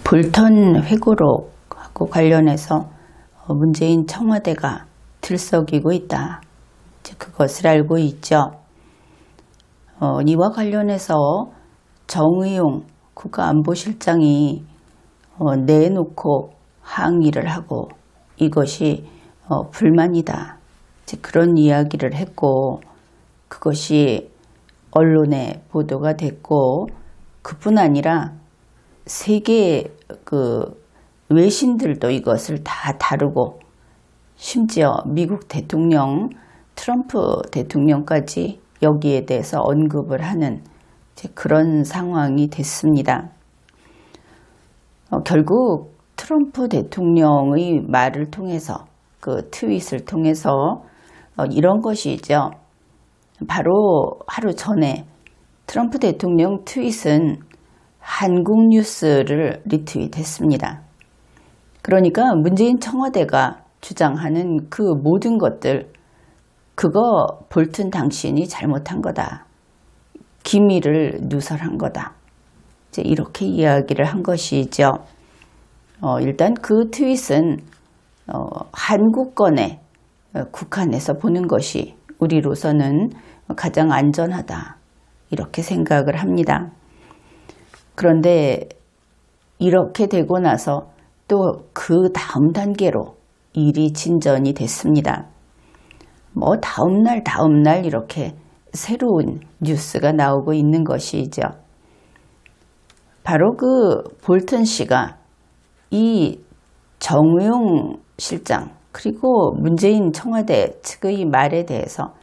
볼턴 회고록하고 관련해서 문재인 청와대가 들썩이고 있다. 그것을 알고 있죠. 이와 관련해서 정의용 국가안보실장이 내놓고 항의를 하고 이것이 불만이다. 그런 이야기를 했고 그것이 언론에 보도가 됐고 그뿐 아니라 세계 외신들도 이것을 다 다루고 심지어 미국 대통령 트럼프 대통령까지 여기에 대해서 언급을 하는 그런 상황이 됐습니다. 결국 트럼프 대통령의 말을 통해서 그 트윗을 통해서 이런 것이죠. 바로 하루 전에 트럼프 대통령 트윗은 한국뉴스를 리트윗했습니다. 그러니까 문재인 청와대가 주장하는 그 모든 것들 그거 볼튼 당신이 잘못한 거다. 기밀을 누설한 거다. 이렇게 이야기를 한 것이죠. 일단 그 트윗은 한국권에 국한해서 보는 것이 우리로서는 가장 안전하다. 이렇게 생각을 합니다. 그런데 이렇게 되고 나서 또 그 다음 단계로 일이 진전이 됐습니다. 다음날 이렇게 새로운 뉴스가 나오고 있는 것이죠. 바로 그 볼턴 씨가 이 정의용 실장 그리고 문재인 청와대 측의 말에 대해서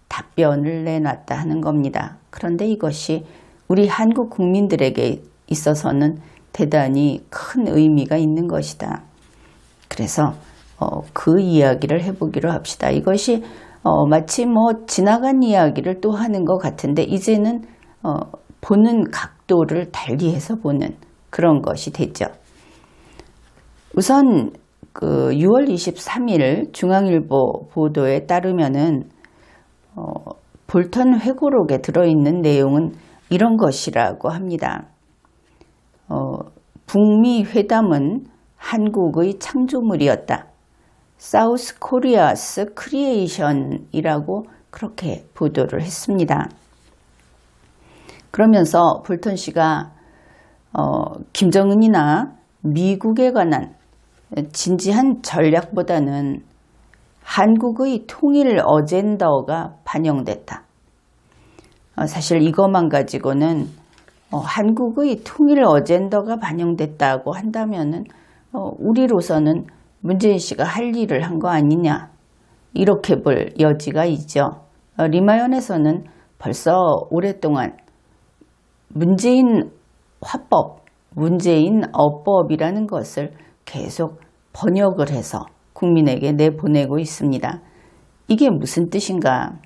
답변을 내놨다 하는 겁니다. 그런데 이것이 우리 한국 국민들에게 있어서는 대단히 큰 의미가 있는 것이다. 그래서 그 이야기를 해보기로 합시다. 이것이 마치 지나간 이야기를 또 하는 것 같은데 이제는 보는 각도를 달리해서 보는 그런 것이 되죠. 우선 6월 23일 중앙일보 보도에 따르면은 볼턴 회고록에 들어있는 내용은 이런 것이라고 합니다. 북미 회담은 한국의 창조물이었다. 사우스 코리아스 크리에이션이라고 그렇게 보도를 했습니다. 그러면서 볼턴 씨가 김정은이나 미국에 관한 진지한 전략보다는 한국의 통일 어젠더가 반영됐다. 사실 이것만 가지고는 한국의 통일 어젠더가 반영됐다고 한다면은 우리로서는 문재인 씨가 할 일을 한 거 아니냐 이렇게 볼 여지가 있죠. 리마연에서는 벌써 오랫동안 문재인 화법, 문재인 어법이라는 것을 계속 번역을 해서 국민에게 내보내고 있습니다. 이게 무슨 뜻인가?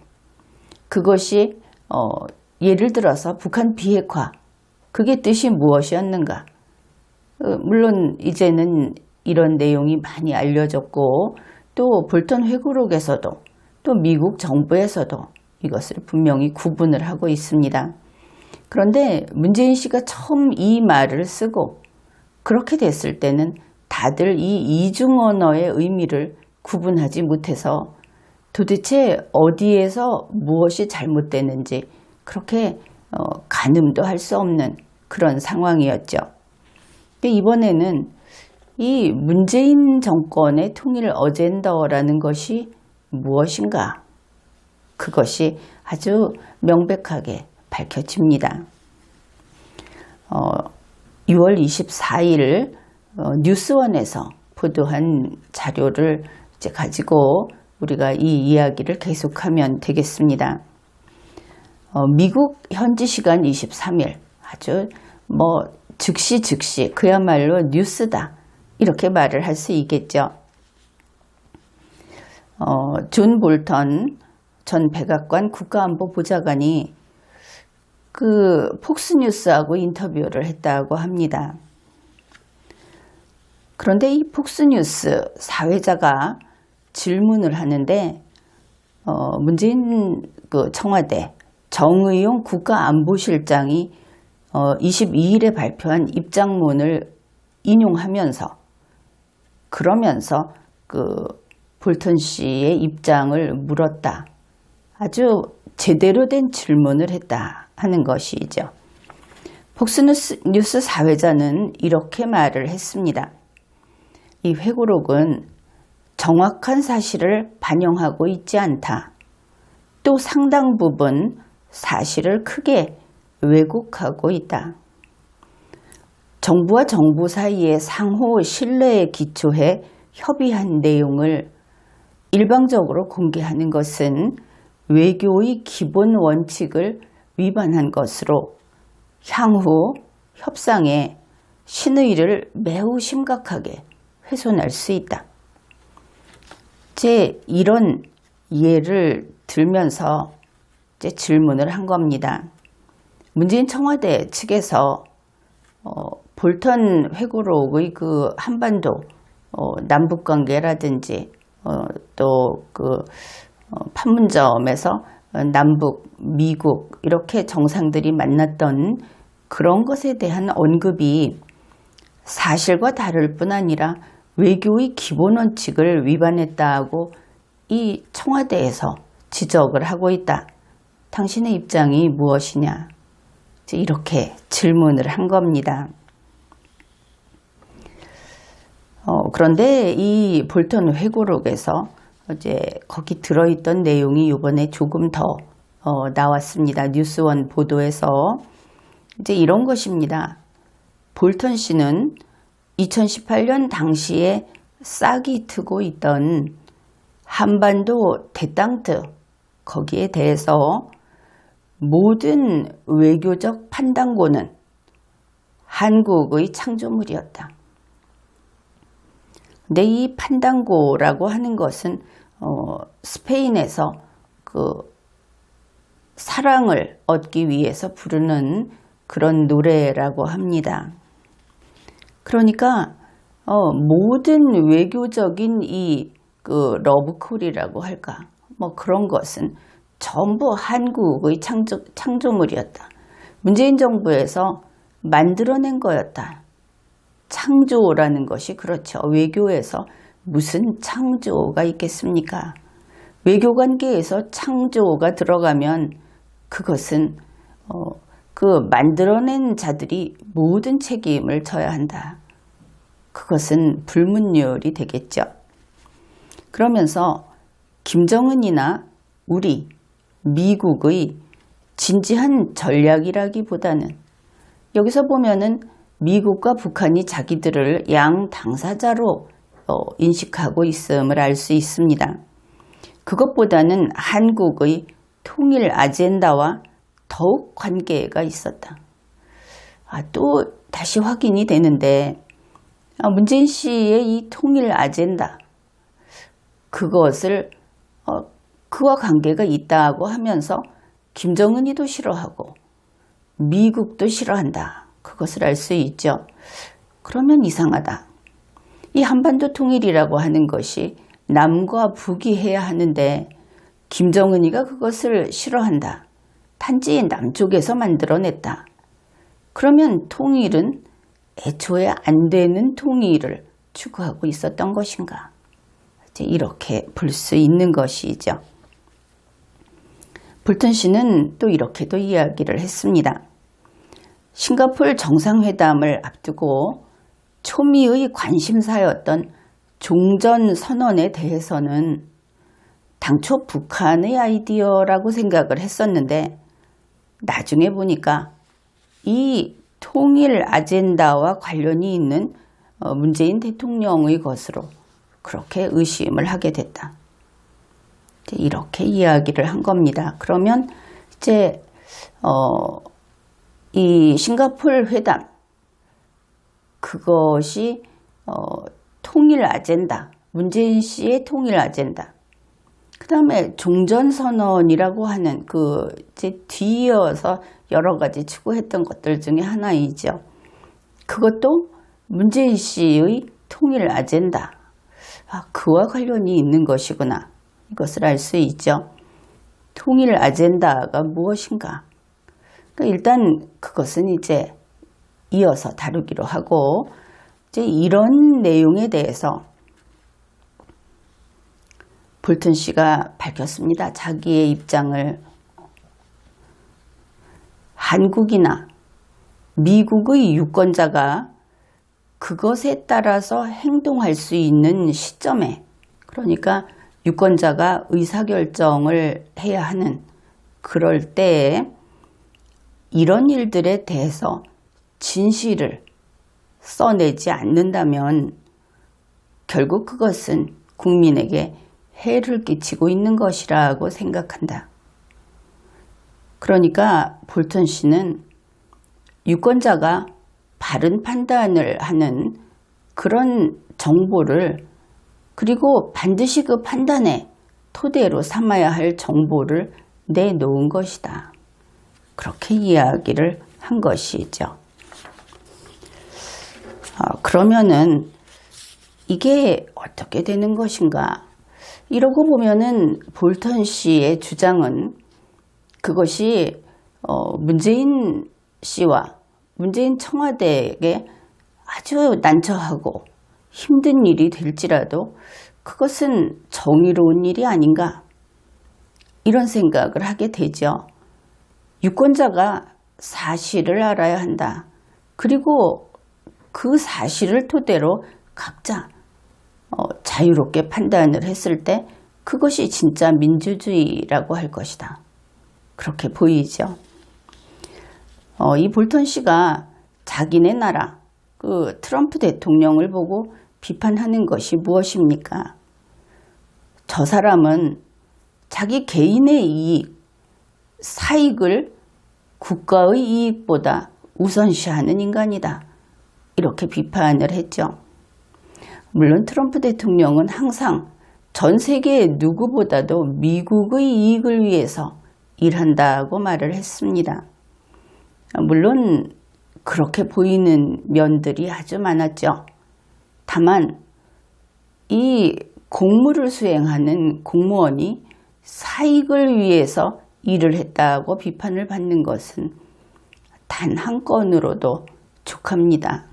그것이 예를 들어서 북한 비핵화, 그게 뜻이 무엇이었는가? 물론 이제는 이런 내용이 많이 알려졌고 또 볼턴 회고록에서도 또 미국 정부에서도 이것을 분명히 구분을 하고 있습니다. 그런데 문재인 씨가 처음 이 말을 쓰고 그렇게 됐을 때는 다들 이 이중 언어의 의미를 구분하지 못해서 도대체 어디에서 무엇이 잘못되는지 그렇게 가늠도 할 수 없는 그런 상황이었죠. 이번에는 이 문재인 정권의 통일 어젠더라는 것이 무엇인가? 그것이 아주 명백하게 밝혀집니다. 6월 24일 뉴스원에서 보도한 자료를 이제 가지고 우리가 이 이야기를 계속하면 되겠습니다. 미국 현지 시간 23일 아주 즉시 그야말로 뉴스다 이렇게 말을 할 수 있겠죠. 존 볼턴 전 백악관 국가안보보좌관이 그 폭스뉴스하고 인터뷰를 했다고 합니다. 그런데 이 폭스뉴스 사회자가 질문을 하는데 문재인 청와대 정의용 국가안보실장이 22일에 발표한 입장문을 인용하면서 그러면서 볼턴 씨의 입장을 물었다. 아주 제대로 된 질문을 했다 하는 것이죠. 폭스뉴스 사회자는 이렇게 말을 했습니다. 이 회고록은 정확한 사실을 반영하고 있지 않다. 또 상당 부분 사실을 크게 왜곡하고 있다. 정부와 정부 사이의 상호 신뢰에 기초해 협의한 내용을 일방적으로 공개하는 것은 외교의 기본 원칙을 위반한 것으로 향후 협상에 신의를 매우 심각하게 훼손할 수 있다. 이런 예를 들면서 질문을 한 겁니다. 문재인 청와대 측에서 볼턴 회고록의 한반도 남북관계라든지 또 판문점에서 남북, 미국 이렇게 정상들이 만났던 그런 것에 대한 언급이 사실과 다를 뿐 아니라 외교의 기본 원칙을 위반했다고 이 청와대에서 지적을 하고 있다. 당신의 입장이 무엇이냐? 이렇게 질문을 한 겁니다. 그런데 이 볼턴 회고록에서 거기 들어있던 내용이 이번에 조금 더 나왔습니다. 뉴스원 보도에서 이런 것입니다. 볼턴 씨는 2018년 당시에 싹이 트고 있던 한반도 대땅트 거기에 대해서 모든 외교적 판단고는 한국의 창조물이었다. 근데 이 판단고라고 하는 것은 스페인에서 사랑을 얻기 위해서 부르는 그런 노래라고 합니다. 그러니까 모든 외교적인 러브콜이라고 할까 그런 것은 전부 한국의 창조물이었다. 문재인 정부에서 만들어낸 거였다. 창조라는 것이 그렇죠. 외교에서 무슨 창조가 있겠습니까? 외교관계에서 창조가 들어가면 그것은 만들어낸 자들이 모든 책임을 져야 한다. 그것은 불문율이 되겠죠. 그러면서 김정은이나 우리 미국의 진지한 전략이라기보다는 여기서 보면은 미국과 북한이 자기들을 양 당사자로 인식하고 있음을 알 수 있습니다. 그것보다는 한국의 통일 아젠다와 더욱 관계가 있었다. 또 다시 확인이 되는데 문재인 씨의 이 통일 아젠다 그것을 그와 관계가 있다고 하면서 김정은이도 싫어하고 미국도 싫어한다. 그것을 알 수 있죠. 그러면 이상하다. 이 한반도 통일이라고 하는 것이 남과 북이 해야 하는데 김정은이가 그것을 싫어한다. 단지 남쪽에서 만들어냈다. 그러면 통일은 애초에 안 되는 통일을 추구하고 있었던 것인가? 이렇게 볼 수 있는 것이죠. 볼턴 씨는 또 이렇게도 이야기를 했습니다. 싱가포르 정상회담을 앞두고 초미의 관심사였던 종전선언에 대해서는 당초 북한의 아이디어라고 생각을 했었는데 나중에 보니까 이 통일 아젠다와 관련이 있는 문재인 대통령의 것으로 그렇게 의심을 하게 됐다. 이렇게 이야기를 한 겁니다. 그러면 이 싱가포르 회담 그것이 통일 아젠다, 문재인 씨의 통일 아젠다. 그 다음에 종전선언이라고 하는 뒤이어서 여러 가지 추구했던 것들 중에 하나이죠. 그것도 문재인 씨의 통일 아젠다. 그와 관련이 있는 것이구나. 이것을 알 수 있죠. 통일 아젠다가 무엇인가? 그러니까 일단 그것은 이어서 다루기로 하고 이제 이런 내용에 대해서 볼턴 씨가 밝혔습니다. 자기의 입장을. 한국이나 미국의 유권자가 그것에 따라서 행동할 수 있는 시점에, 그러니까 유권자가 의사결정을 해야 하는 그럴 때에 이런 일들에 대해서 진실을 써내지 않는다면 결국 그것은 국민에게 해를 끼치고 있는 것이라고 생각한다. 그러니까 볼턴 씨는 유권자가 바른 판단을 하는 그런 정보를, 그리고 반드시 그 판단의 토대로 삼아야 할 정보를 내놓은 것이다. 그렇게 이야기를 한 것이죠. 그러면은 이게 어떻게 되는 것인가? 이러고 보면은 볼턴 씨의 주장은 그것이 문재인 씨와 문재인 청와대에게 아주 난처하고 힘든 일이 될지라도 그것은 정의로운 일이 아닌가, 이런 생각을 하게 되죠. 유권자가 사실을 알아야 한다. 그리고 그 사실을 토대로 각자 자유롭게 판단을 했을 때 그것이 진짜 민주주의라고 할 것이다. 그렇게 보이죠. 이 볼턴 씨가 자기네 나라 그 트럼프 대통령을 보고 비판하는 것이 무엇입니까? 저 사람은 자기 개인의 이익, 사익을 국가의 이익보다 우선시하는 인간이다. 이렇게 비판을 했죠. 물론 트럼프 대통령은 항상 전 세계의 누구보다도 미국의 이익을 위해서 일한다고 말을 했습니다. 물론 그렇게 보이는 면들이 아주 많았죠. 다만 이 공무를 수행하는 공무원이 사익을 위해서 일을 했다고 비판을 받는 것은 단 한 건으로도 족합니다.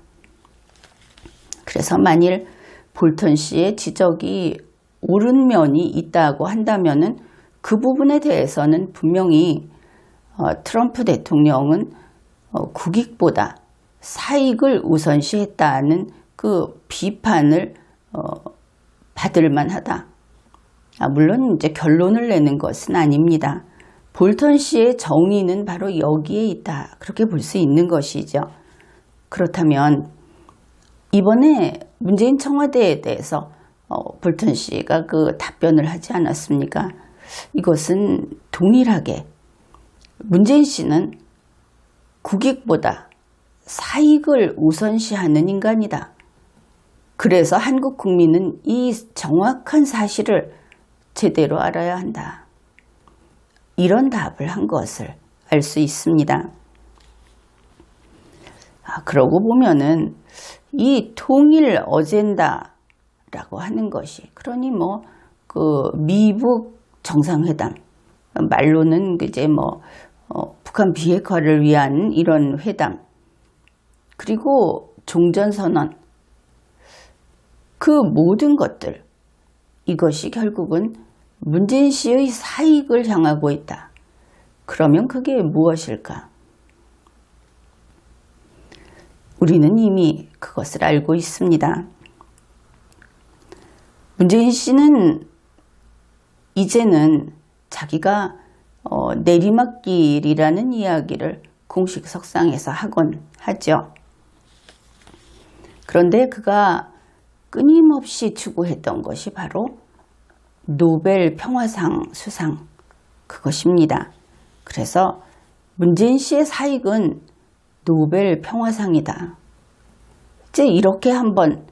그래서 만일 볼턴 씨의 지적이 옳은 면이 있다고 한다면은 그 부분에 대해서는 분명히 트럼프 대통령은 국익보다 사익을 우선시했다는 그 비판을 받을 만하다. 물론 이제 결론을 내는 것은 아닙니다. 볼턴 씨의 정의는 바로 여기에 있다. 그렇게 볼 수 있는 것이죠. 그렇다면 이번에 문재인 청와대에 대해서 볼턴 씨가 그 답변을 하지 않았습니까? 이것은 동일하게 문재인 씨는 국익보다 사익을 우선시하는 인간이다. 그래서 한국 국민은 이 정확한 사실을 제대로 알아야 한다. 이런 답을 한 것을 알 수 있습니다. 그러고 보면은 이 통일 어젠다라고 하는 것이, 그러니 그 미북 정상회담, 말로는 이제 북한 비핵화를 위한 이런 회담, 그리고 종전선언, 그 모든 것들, 이것이 결국은 문재인 씨의 사익을 향하고 있다. 그러면 그게 무엇일까? 우리는 이미 그것을 알고 있습니다. 문재인 씨는 이제는 자기가 내리막길이라는 이야기를 공식 석상에서 하곤 하죠. 그런데 그가 끊임없이 추구했던 것이 바로 노벨 평화상 수상, 그것입니다. 그래서 문재인 씨의 사익은 노벨 평화상이다. 이제 이렇게 한번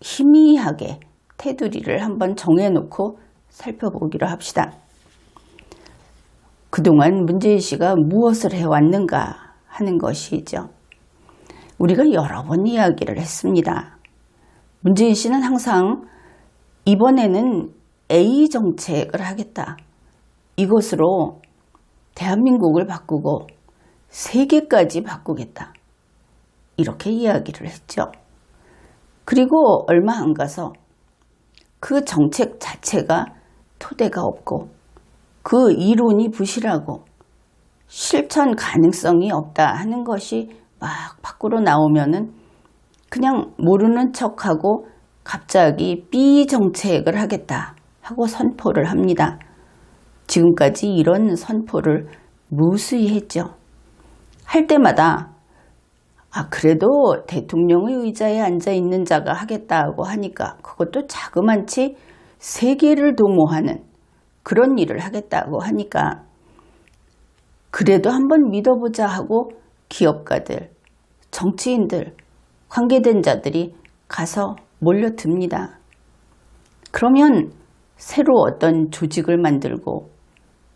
희미하게 테두리를 한번 정해놓고 살펴보기로 합시다. 그동안 문재인 씨가 무엇을 해왔는가 하는 것이죠. 우리가 여러 번 이야기를 했습니다. 문재인 씨는 항상 이번에는 A 정책을 하겠다. 이것으로 대한민국을 바꾸고 세계까지 바꾸겠다. 이렇게 이야기를 했죠. 그리고 얼마 안 가서 그 정책 자체가 토대가 없고 그 이론이 부실하고 실천 가능성이 없다 하는 것이 막 밖으로 나오면은 그냥 모르는 척하고 갑자기 비정책을 하겠다 하고 선포를 합니다. 지금까지 이런 선포를 무수히 했죠. 할 때마다 그래도 대통령의 의자에 앉아있는 자가 하겠다고 하니까 그것도 자그만치 세계를 도모하는 그런 일을 하겠다고 하니까 그래도 한번 믿어보자 하고 기업가들, 정치인들, 관계된 자들이 가서 몰려듭니다. 그러면 새로 어떤 조직을 만들고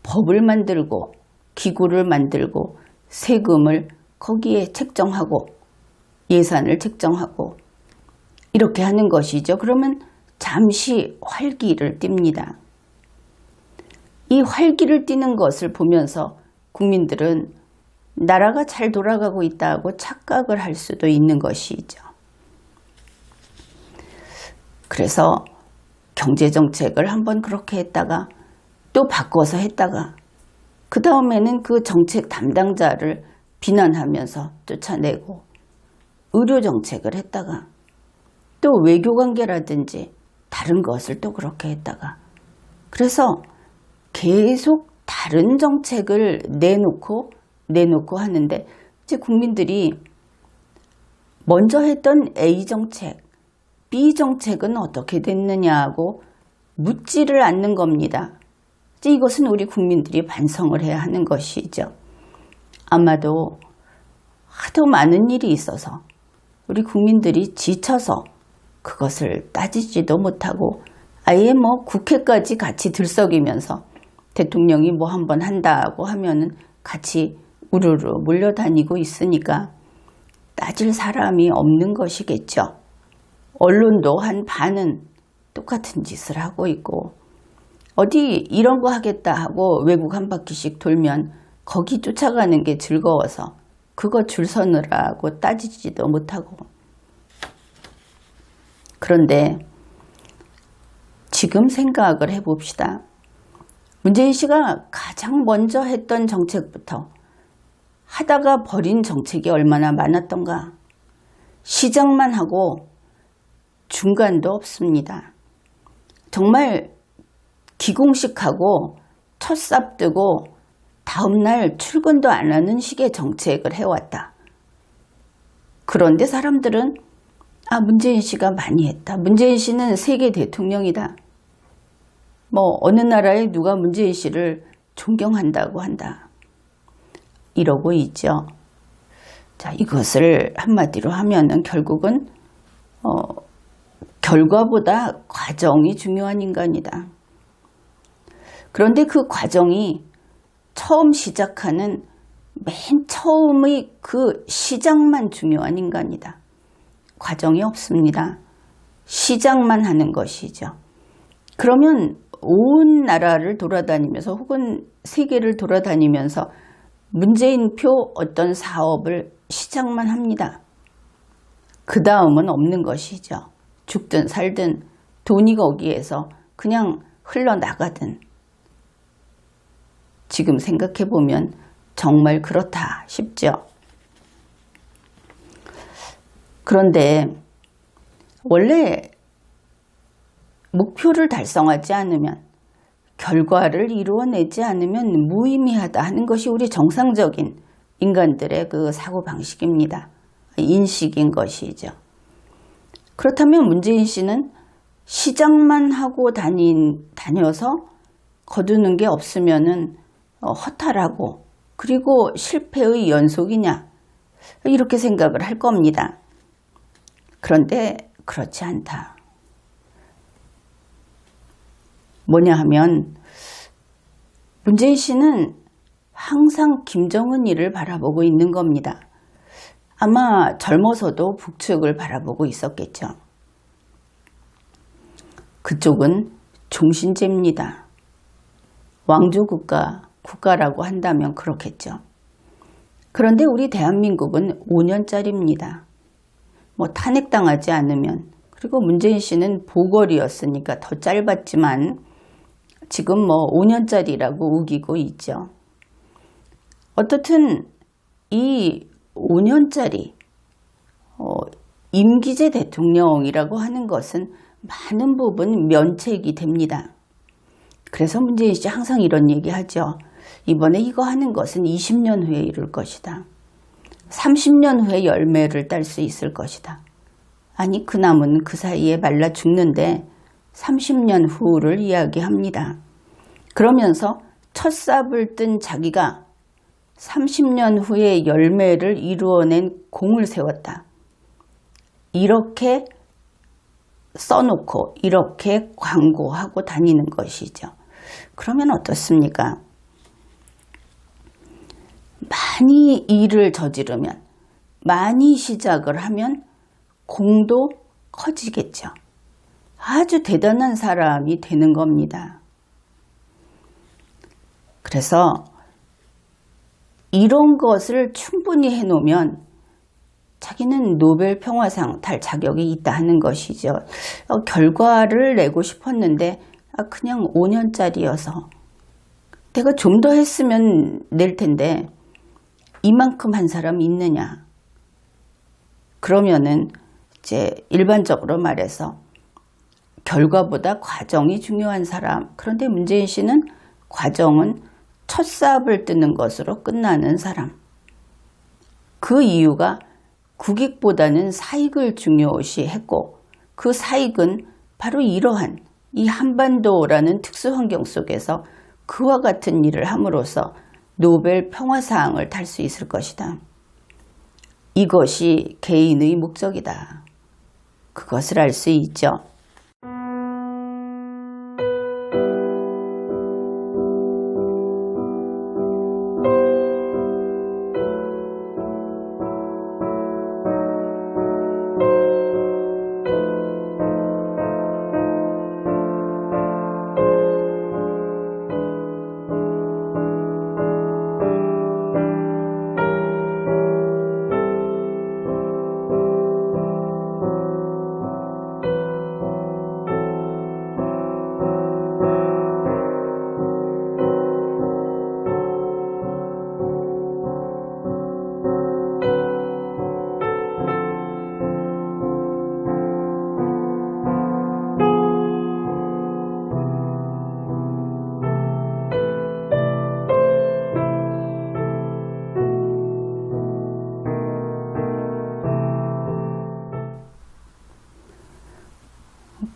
법을 만들고 기구를 만들고 세금을 거기에 책정하고 예산을 책정하고 이렇게 하는 것이죠. 그러면 잠시 활기를 띱니다. 이 활기를 띠는 것을 보면서 국민들은 나라가 잘 돌아가고 있다고 착각을 할 수도 있는 것이죠. 그래서 경제정책을 한번 그렇게 했다가 또 바꿔서 했다가 그 다음에는 그 정책 담당자를 비난하면서 쫓아내고 의료정책을 했다가 또 외교관계라든지 다른 것을 또 그렇게 했다가 그래서 계속 다른 정책을 내놓고 하는데 이제 국민들이 먼저 했던 A 정책, B 정책은 어떻게 됐느냐고 묻지를 않는 겁니다. 이제 이것은 우리 국민들이 반성을 해야 하는 것이죠. 아마도 하도 많은 일이 있어서 우리 국민들이 지쳐서 그것을 따지지도 못하고 아예 국회까지 같이 들썩이면서 대통령이 한번 한다고 하면은 같이 우르르 몰려다니고 있으니까 따질 사람이 없는 것이겠죠. 언론도 한 반은 똑같은 짓을 하고 있고 어디 이런 거 하겠다 하고 외국 한 바퀴씩 돌면 거기 쫓아가는 게 즐거워서 그거 줄 서느라고 따지지도 못하고 그런데 지금 생각을 해봅시다. 문재인 씨가 가장 먼저 했던 정책부터 하다가 버린 정책이 얼마나 많았던가. 시작만 하고 중간도 없습니다. 정말 기공식하고 첫 삽 뜨고 다음날 출근도 안 하는 식의 정책을 해왔다. 그런데 사람들은 문재인 씨가 많이 했다. 문재인 씨는 세계 대통령이다. 어느 나라에 누가 문재인 씨를 존경한다고 한다. 이러고 있죠. 자, 이것을 한마디로 하면은 결국은 결과보다 과정이 중요한 인간이다. 그런데 그 과정이 처음 시작하는 맨 처음의 그 시작만 중요한 인간이다. 과정이 없습니다. 시작만 하는 것이죠. 그러면 온 나라를 돌아다니면서 혹은 세계를 돌아다니면서 문재인표 어떤 사업을 시작만 합니다. 그 다음은 없는 것이죠. 죽든 살든 돈이 거기에서 그냥 흘러나가든 지금 생각해보면 정말 그렇다 싶죠. 그런데 원래 목표를 달성하지 않으면 결과를 이루어내지 않으면 무의미하다 하는 것이 우리 정상적인 인간들의 그 사고방식입니다. 인식인 것이죠. 그렇다면 문재인 씨는 시작만 하고 다녀서 거두는 게 없으면은 허탈하고 그리고 실패의 연속이냐 이렇게 생각을 할 겁니다. 그런데 그렇지 않다. 뭐냐 하면 문재인 씨는 항상 김정은이를 바라보고 있는 겁니다. 아마 젊어서도 북측을 바라보고 있었겠죠. 그쪽은 종신제입니다. 왕조국가라고 한다면 그렇겠죠. 그런데 우리 대한민국은 5년짜리입니다. 뭐 탄핵당하지 않으면, 그리고 문재인 씨는 보궐이었으니까 더 짧았지만 지금 뭐 5년짜리라고 우기고 있죠. 어떻든 이 5년짜리 임기제 대통령이라고 하는 것은 많은 부분 면책이 됩니다. 그래서 문재인 씨 항상 이런 얘기 하죠. 이번에 이거 하는 것은 20년 후에 이룰 것이다. 30년 후에 열매를 딸 수 있을 것이다. 아니, 그 나무는 그 사이에 말라 죽는데 30년 후를 이야기합니다. 그러면서 첫 삽을 뜬 자기가 30년 후에 열매를 이루어낸 공을 세웠다. 이렇게 써놓고 이렇게 광고하고 다니는 것이죠. 그러면 어떻습니까? 많이 일을 저지르면, 많이 시작을 하면 공도 커지겠죠. 아주 대단한 사람이 되는 겁니다. 그래서 이런 것을 충분히 해놓으면 자기는 노벨 평화상 탈 자격이 있다 하는 것이죠. 결과를 내고 싶었는데 그냥 5년짜리여서 내가 좀 더 했으면 낼 텐데 이만큼 한 사람이 있느냐. 그러면은 이제 일반적으로 말해서 결과보다 과정이 중요한 사람. 그런데 문재인 씨는 과정은 첫 삽을 뜨는 것으로 끝나는 사람. 그 이유가 국익보다는 사익을 중요시 했고, 그 사익은 바로 이러한 이 한반도라는 특수환경 속에서 그와 같은 일을 함으로써 노벨 평화상을 탈 수 있을 것이다. 이것이 개인의 목적이다. 그것을 알 수 있죠.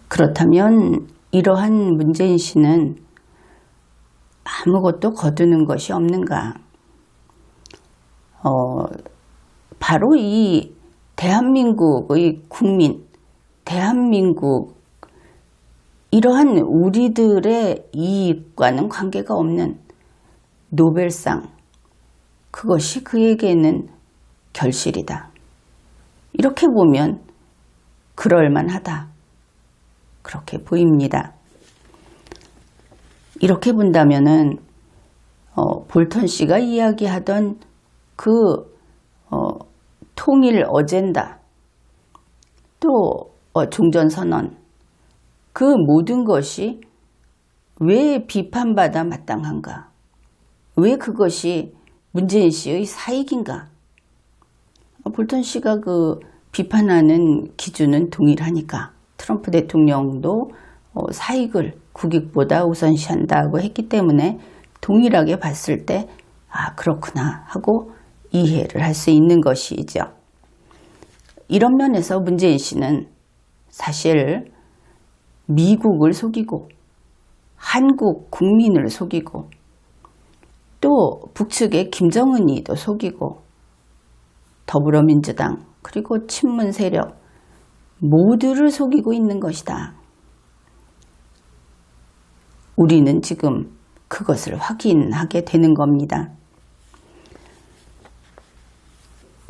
그렇다면 이러한 문재인 씨는 아무것도 거두는 것이 없는가? 바로 이 대한민국의 국민, 대한민국, 이러한 우리들의 이익과는 관계가 없는 노벨상, 그것이 그에게는 결실이다. 이렇게 보면 그럴만하다. 그렇게 보입니다. 이렇게 본다면은 볼턴 씨가 이야기하던 그 통일 어젠다, 또 종전선언, 그 모든 것이 왜 비판받아 마땅한가? 왜 그것이 문재인 씨의 사익인가? 볼턴 씨가 그 비판하는 기준은 동일하니까 트럼프 대통령도 사익을 국익보다 우선시한다고 했기 때문에 동일하게 봤을 때 그렇구나 하고 이해를 할 수 있는 것이죠. 이런 면에서 문재인 씨는 사실 미국을 속이고 한국 국민을 속이고 또 북측의 김정은이도 속이고 더불어민주당 그리고 친문 세력 모두를 속이고 있는 것이다. 우리는 지금 그것을 확인하게 되는 겁니다.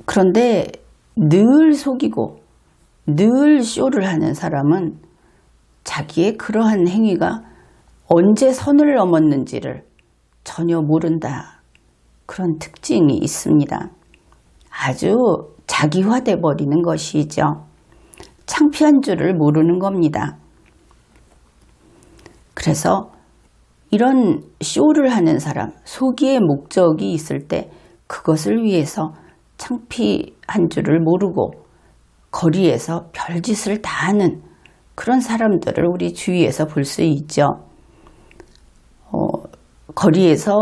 그런데 늘 속이고 늘 쇼를 하는 사람은 자기의 그러한 행위가 언제 선을 넘었는지를 전혀 모른다. 그런 특징이 있습니다. 아주 자기화돼 버리는 것이죠. 창피한 줄을 모르는 겁니다. 그래서 이런 쇼를 하는 사람, 소기의 목적이 있을 때 그것을 위해서 창피한 줄을 모르고 거리에서 별짓을 다 하는 그런 사람들을 우리 주위에서 볼 수 있죠. 거리에서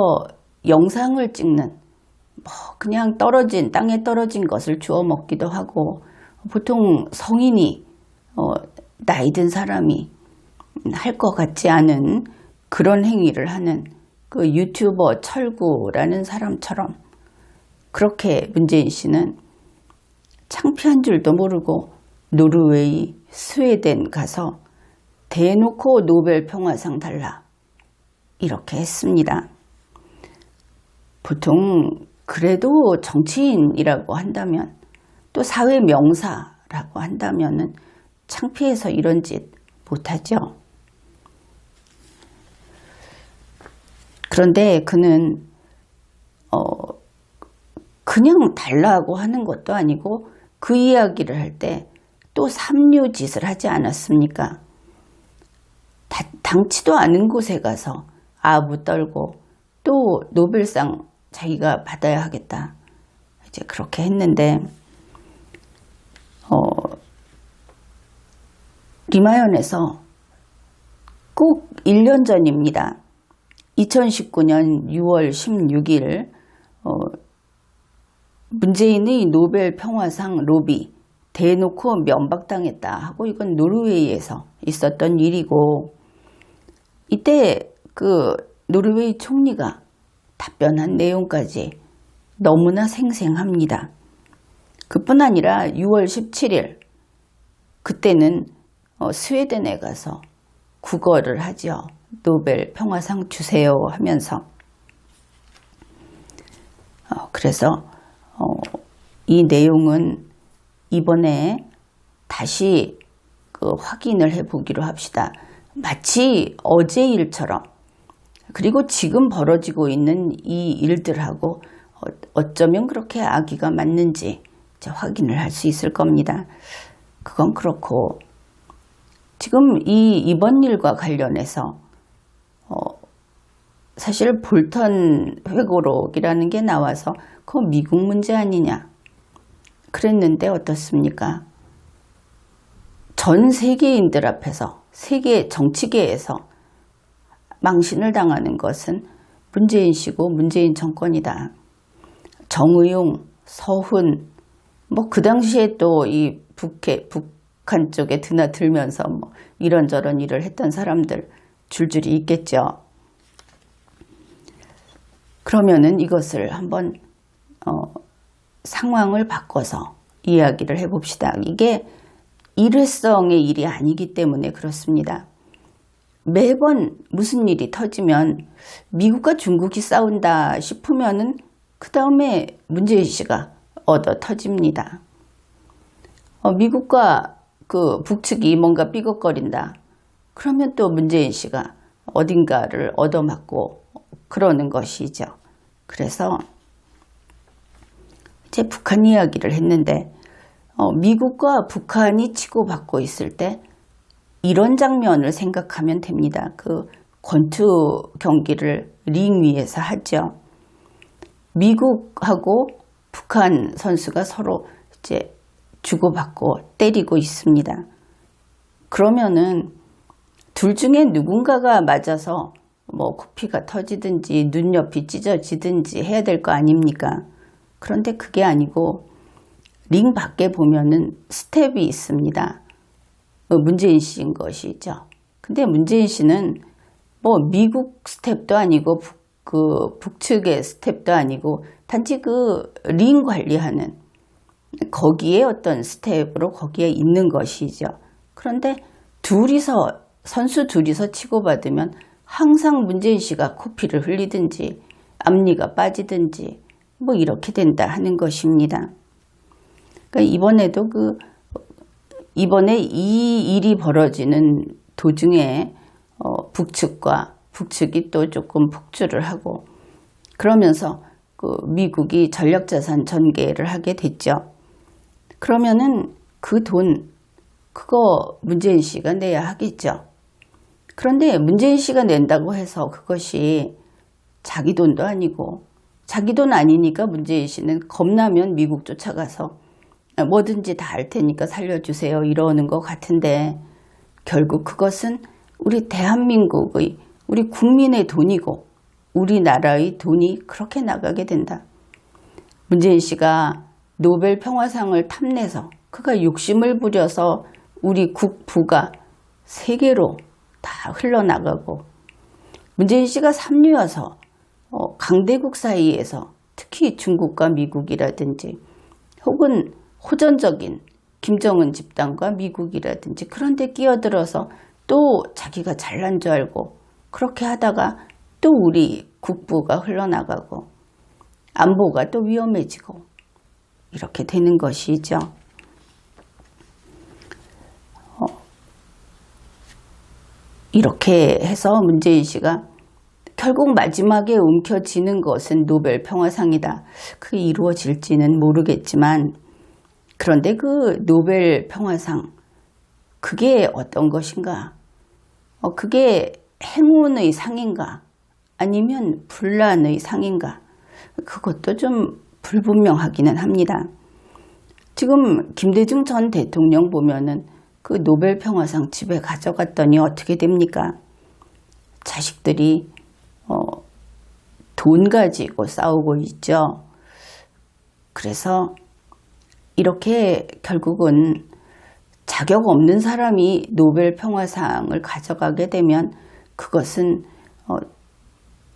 영상을 찍는 그냥 땅에 떨어진 것을 주워 먹기도 하고, 보통 성인이 나이 든 사람이 할 것 같지 않은 그런 행위를 하는 그 유튜버 철구라는 사람처럼 그렇게 문재인 씨는 창피한 줄도 모르고 노르웨이, 스웨덴 가서 대놓고 노벨 평화상 달라 이렇게 했습니다. 보통 그래도 정치인이라고 한다면, 또 사회 명사라고 한다면은 창피해서 이런 짓 못하죠. 그런데 그는 그냥 달라고 하는 것도 아니고 그 이야기를 할 때 또 삼류짓을 하지 않았습니까? 당치도 않은 곳에 가서 아부 떨고 또 노벨상 자기가 받아야 하겠다, 이제 그렇게 했는데, 리마연에서 꼭 1년 전입니다. 2019년 6월 16일 문재인의 노벨 평화상 로비 대놓고 면박당했다 하고, 이건 노르웨이에서 있었던 일이고, 이때 그 노르웨이 총리가 답변한 내용까지 너무나 생생합니다. 그뿐 아니라 6월 17일 그때는 스웨덴에 가서 구걸을 하죠. 노벨 평화상 주세요 하면서. 그래서 이 내용은 이번에 다시 확인을 해보기로 합시다. 마치 어제 일처럼, 그리고 지금 벌어지고 있는 이 일들하고 어쩌면 그렇게 아기가 맞는지 확인을 할 수 있을 겁니다. 그건 그렇고, 지금 이번 일과 관련해서 사실 볼턴 회고록이라는 게 나와서 그거 미국 문제 아니냐 그랬는데 어떻습니까? 전 세계인들 앞에서, 세계 정치계에서 망신을 당하는 것은 문재인 씨고 문재인 정권이다. 정의용, 서훈, 그 당시에 또 이 북한 쪽에 드나들면서 이런저런 일을 했던 사람들 줄줄이 있겠죠. 그러면은 이것을 한번 상황을 바꿔서 이야기를 해봅시다. 이게 일회성의 일이 아니기 때문에 그렇습니다. 매번 무슨 일이 터지면 미국과 중국이 싸운다 싶으면은 그 다음에 문재인 씨가 얻어 터집니다. 미국과 그 북측이 뭔가 삐걱거린다 그러면 또 문재인 씨가 어딘가를 얻어맞고 그러는 것이죠. 그래서 이제 북한 이야기를 했는데, 미국과 북한이 치고받고 있을 때 이런 장면을 생각하면 됩니다. 그 권투 경기를 링 위에서 하죠. 미국하고 북한 선수가 서로 이제 주고받고 때리고 있습니다. 그러면은 둘 중에 누군가가 맞아서 코피가 터지든지 눈옆이 찢어지든지 해야 될 거 아닙니까? 그런데 그게 아니고 링 밖에 보면은 스텝이 있습니다. 문재인 씨인 것이죠. 근데 문재인 씨는 미국 스텝도 아니고 북측의 스텝도 아니고 단지 그 링 관리하는 거기에 어떤 스텝으로 거기에 있는 것이죠. 그런데 선수 둘이서 치고받으면 항상 문재인 씨가 코피를 흘리든지 앞니가 빠지든지 이렇게 된다 하는 것입니다. 그러니까 이번에 이 일이 벌어지는 도중에 북측이 또 조금 폭주를 하고, 그러면서 미국이 전략자산 전개를 하게 됐죠. 그러면은 그 돈, 그거 문재인 씨가 내야 하겠죠. 그런데 문재인 씨가 낸다고 해서 그것이 자기 돈도 아니고, 자기 돈 아니니까 문재인 씨는 겁나면 미국 쫓아가서 뭐든지 다 할 테니까 살려주세요 이러는 것 같은데, 결국 그것은 우리 대한민국의, 우리 국민의 돈이고 우리나라의 돈이 그렇게 나가게 된다. 문재인 씨가 노벨 평화상을 탐내서 그가 욕심을 부려서 우리 국부가 세계로 다 흘러나가고, 문재인 씨가 삼류여서 강대국 사이에서 특히 중국과 미국이라든지 혹은 호전적인 김정은 집단과 미국이라든지 그런 데 끼어들어서 또 자기가 잘난 줄 알고 그렇게 하다가 또 우리 국부가 흘러나가고 안보가 또 위험해지고 이렇게 되는 것이죠. 이렇게 해서 문재인 씨가 결국 마지막에 움켜쥐는 것은 노벨 평화상이다. 그게 이루어질지는 모르겠지만, 그런데 그 노벨 평화상, 그게 어떤 것인가? 그게 행운의 상인가? 아니면 분란의 상인가? 그것도 좀 불분명하기는 합니다. 지금 김대중 전 대통령 보면은 그 노벨 평화상 집에 가져갔더니 어떻게 됩니까? 자식들이 돈 가지고 싸우고 있죠. 그래서 이렇게 결국은 자격 없는 사람이 노벨 평화상을 가져가게 되면 그것은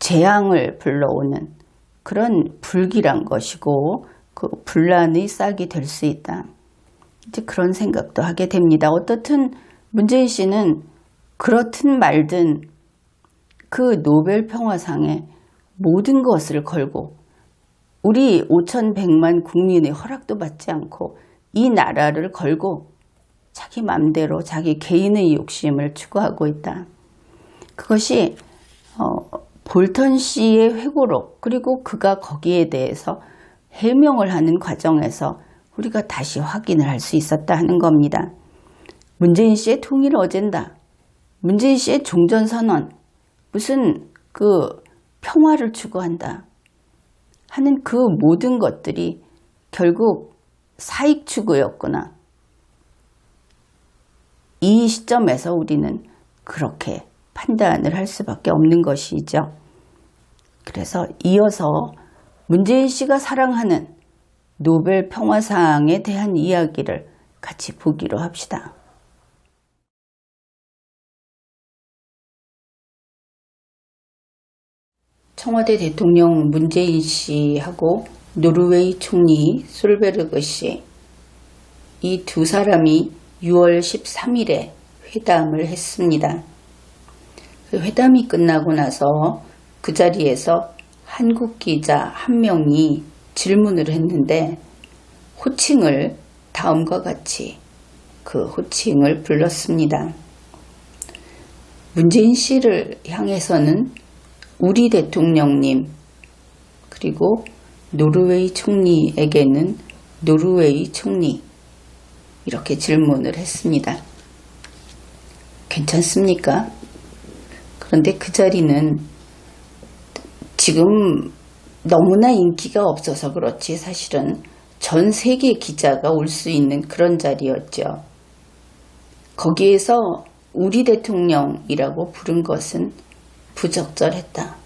재앙을 불러오는 그런 불길한 것이고 그 분란의 싹이 될 수 있다. 이제 그런 생각도 하게 됩니다. 어떻든 문재인 씨는 그렇든 말든 그 노벨 평화상에 모든 것을 걸고 우리 5,100만 국민의 허락도 받지 않고 이 나라를 걸고 자기 맘대로 자기 개인의 욕심을 추구하고 있다. 그것이 볼턴 씨의 회고록, 그리고 그가 거기에 대해서 해명을 하는 과정에서 우리가 다시 확인을 할 수 있었다 하는 겁니다. 문재인 씨의 통일 어젠다, 문재인 씨의 종전선언, 무슨 그 평화를 추구한다 하는 그 모든 것들이 결국 사익 추구였구나. 이 시점에서 우리는 그렇게 판단을 할 수밖에 없는 것이죠. 그래서 이어서 문재인 씨가 사랑하는 노벨 평화상에 대한 이야기를 같이 보기로 합시다. 청와대 대통령 문재인 씨하고 노르웨이 총리 솔베르그 씨, 이 두 사람이 6월 13일에 회담을 했습니다. 그 회담이 끝나고 나서 그 자리에서 한국 기자 한 명이 질문을 했는데 호칭을 다음과 같이 그 호칭을 불렀습니다. 문재인 씨를 향해서는 우리 대통령님, 그리고 노르웨이 총리에게는 노르웨이 총리, 이렇게 질문을 했습니다. 괜찮습니까? 그런데 그 자리는 지금 너무나 인기가 없어서 그렇지 사실은 전 세계 기자가 올 수 있는 그런 자리였죠. 거기에서 우리 대통령이라고 부른 것은 부적절했다.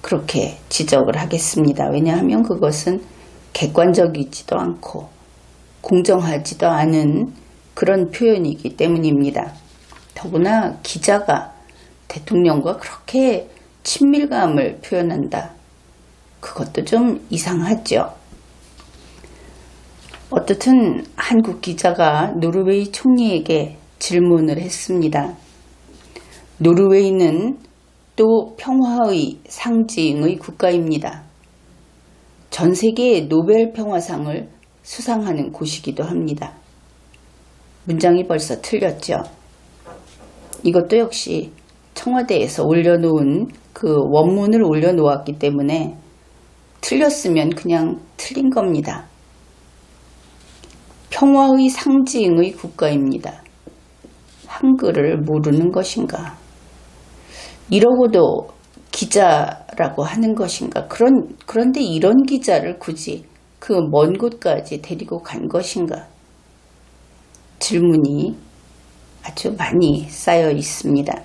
그렇게 지적을 하겠습니다. 왜냐하면 그것은 객관적이지도 않고 공정하지도 않은 그런 표현이기 때문입니다. 더구나 기자가 대통령과 그렇게 친밀감을 표현한다. 그것도 좀 이상하죠. 어떻든 한국 기자가 노르웨이 총리에게 질문을 했습니다. 노르웨이는 또 평화의 상징의 국가입니다. 전 세계의 노벨 평화상을 수상하는 곳이기도 합니다. 문장이 벌써 틀렸죠. 이것도 역시 청와대에서 올려놓은 그 원문을 올려놓았기 때문에 틀렸으면 그냥 틀린 겁니다. 평화의 상징의 국가입니다. 한글을 모르는 것인가? 이러고도 기자라고 하는 것인가? 그런데 이런 기자를 굳이 그 먼 곳까지 데리고 간 것인가? 질문이 아주 많이 쌓여 있습니다.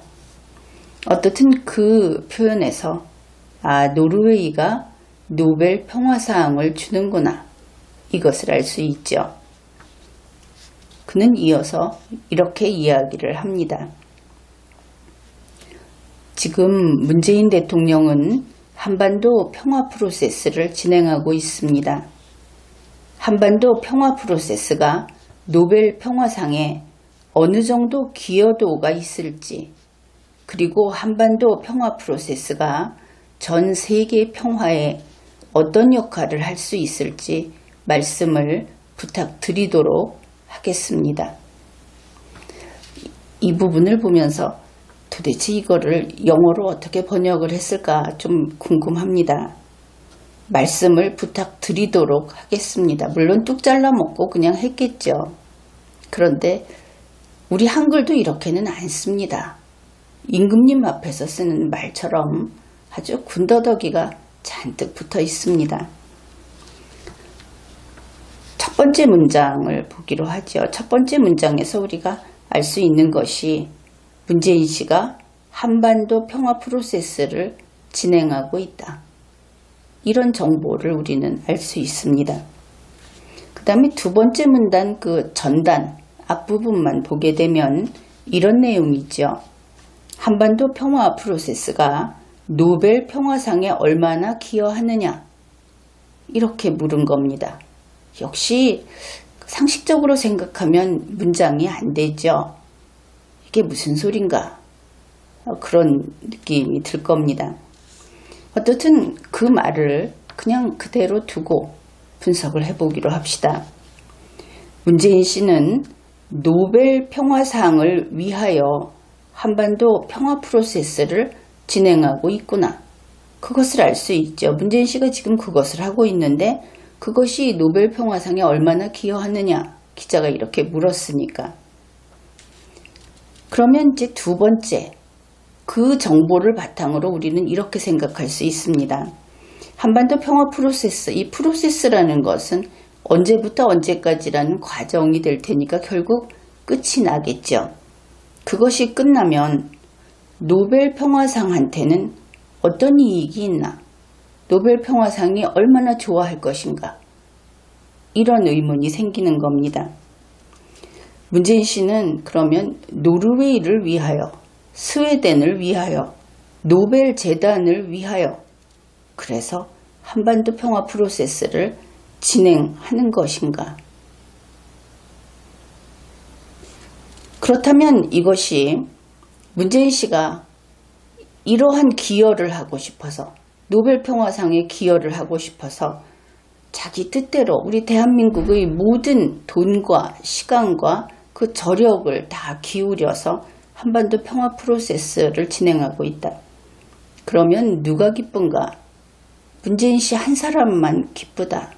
어떻든 그 표현에서 노르웨이가 노벨 평화상을 주는구나, 이것을 알 수 있죠. 그는 이어서 이렇게 이야기를 합니다. 지금 문재인 대통령은 한반도 평화 프로세스를 진행하고 있습니다. 한반도 평화 프로세스가 노벨 평화상에 어느 정도 기여도가 있을지, 그리고 한반도 평화 프로세스가 전 세계 평화에 어떤 역할을 할 수 있을지 말씀을 부탁드리도록 하겠습니다. 이 부분을 보면서 도대체 이거를 영어로 어떻게 번역을 했을까 좀 궁금합니다. 말씀을 부탁드리도록 하겠습니다. 물론 뚝 잘라 먹고 그냥 했겠죠. 그런데 우리 한글도 이렇게는 안 씁니다. 임금님 앞에서 쓰는 말처럼 아주 군더더기가 잔뜩 붙어 있습니다. 첫 번째 문장을 보기로 하죠. 첫 번째 문장에서 우리가 알 수 있는 것이 문재인 씨가 한반도 평화 프로세스를 진행하고 있다, 이런 정보를 우리는 알 수 있습니다. 그 다음에 두 번째 문단 그 전단 앞부분만 보게 되면 이런 내용이죠. 한반도 평화 프로세스가 노벨 평화상에 얼마나 기여하느냐, 이렇게 물은 겁니다. 역시 상식적으로 생각하면 문장이 안 되죠. 이게 무슨 소린가, 그런 느낌이 들 겁니다. 어떻든 그 말을 그냥 그대로 두고 분석을 해보기로 합시다. 문재인 씨는 노벨 평화상을 위하여 한반도 평화 프로세스를 진행하고 있구나, 그것을 알 수 있죠. 문재인 씨가 지금 그것을 하고 있는데 그것이 노벨 평화상에 얼마나 기여하느냐, 기자가 이렇게 물었으니까. 그러면 이제 두 번째, 그 정보를 바탕으로 우리는 이렇게 생각할 수 있습니다. 한반도 평화 프로세스, 이 프로세스라는 것은 언제부터 언제까지라는 과정이 될 테니까 결국 끝이 나겠죠. 그것이 끝나면 노벨 평화상한테는 어떤 이익이 있나? 노벨 평화상이 얼마나 좋아할 것인가? 이런 의문이 생기는 겁니다. 문재인 씨는 그러면 노르웨이를 위하여, 스웨덴을 위하여, 노벨 재단을 위하여, 그래서 한반도 평화 프로세스를 진행하는 것인가? 그렇다면 이것이 문재인 씨가 이러한 기여를 하고 싶어서, 노벨 평화상에 기여를 하고 싶어서 자기 뜻대로 우리 대한민국의 모든 돈과 시간과 그 저력을 다 기울여서 한반도 평화 프로세스를 진행하고 있다. 그러면 누가 기쁜가? 문재인 씨 한 사람만 기쁘다.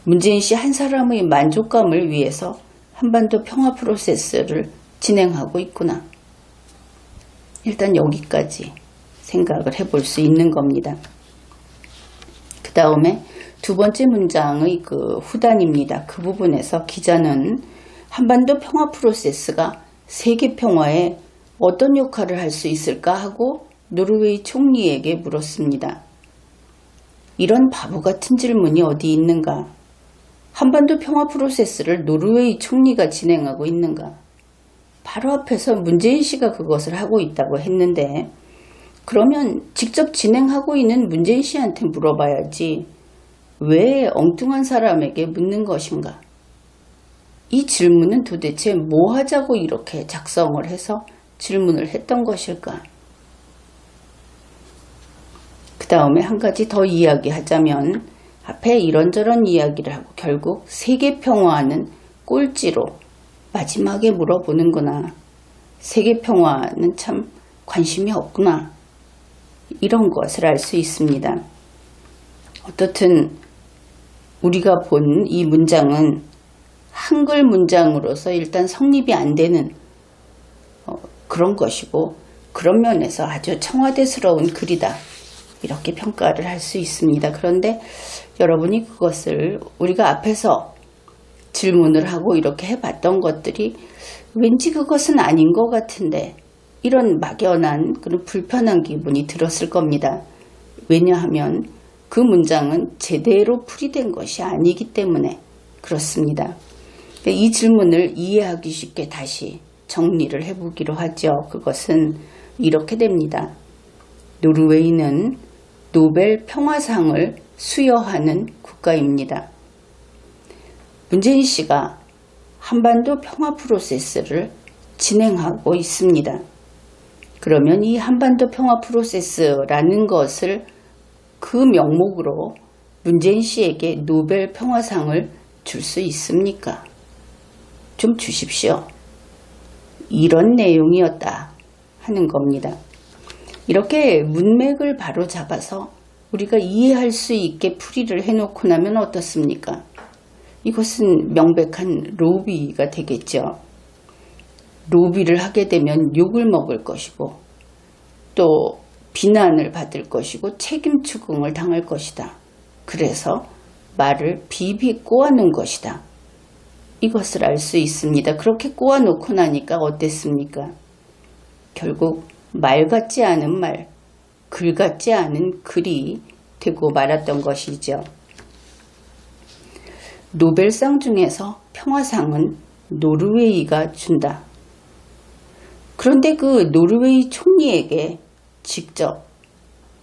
문재인 씨 한 사람의 만족감을 위해서 한반도 평화 프로세스를 진행하고 있구나. 일단 여기까지 생각을 해볼 수 있는 겁니다. 그 다음에 두 번째 문장의 그 후단입니다. 그 부분에서 기자는 한반도 평화 프로세스가 세계 평화에 어떤 역할을 할 수 있을까 하고 노르웨이 총리에게 물었습니다. 이런 바보 같은 질문이 어디 있는가? 한반도 평화 프로세스를 노르웨이 총리가 진행하고 있는가? 바로 앞에서 문재인 씨가 그것을 하고 있다고 했는데, 그러면 직접 진행하고 있는 문재인 씨한테 물어봐야지 왜 엉뚱한 사람에게 묻는 것인가? 이 질문은 도대체 뭐 하자고 이렇게 작성을 해서 질문을 했던 것일까? 그 다음에 한 가지 더 이야기하자면, 앞에 이런저런 이야기를 하고 결국 세계 평화는 꼴찌로 마지막에 물어보는구나. 세계 평화는 참 관심이 없구나. 이런 것을 알 수 있습니다. 어떻든 우리가 본 이 문장은 한글 문장으로서 일단 성립이 안 되는 그런 것이고, 그런 면에서 아주 청와대스러운 글이다, 이렇게 평가를 할 수 있습니다. 그런데 여러분이 그것을 우리가 앞에서 질문을 하고 이렇게 해봤던 것들이 왠지 그것은 아닌 것 같은데, 이런 막연한 그런 불편한 기분이 들었을 겁니다. 왜냐하면 그 문장은 제대로 풀이된 것이 아니기 때문에 그렇습니다. 이 질문을 이해하기 쉽게 다시 정리를 해보기로 하죠. 그것은 이렇게 됩니다. 노르웨이는 노벨 평화상을 수여하는 국가입니다. 문재인 씨가 한반도 평화 프로세스를 진행하고 있습니다. 그러면 이 한반도 평화 프로세스라는 것을 그 명목으로 문재인 씨에게 노벨 평화상을 줄 수 있습니까? 좀 주십시오. 이런 내용이었다 하는 겁니다. 이렇게 문맥을 바로 잡아서 우리가 이해할 수 있게 풀이를 해놓고 나면 어떻습니까? 이것은 명백한 로비가 되겠죠. 로비를 하게 되면 욕을 먹을 것이고, 또 비난을 받을 것이고, 책임 추궁을 당할 것이다. 그래서 말을 비비 꼬아놓은 것이다, 이것을 알 수 있습니다. 그렇게 꼬아놓고 나니까 어땠습니까? 결국 말 같지 않은 말, 글 같지 않은 글이 되고 말았던 것이죠. 노벨상 중에서 평화상은 노르웨이가 준다. 그런데 그 노르웨이 총리에게 직접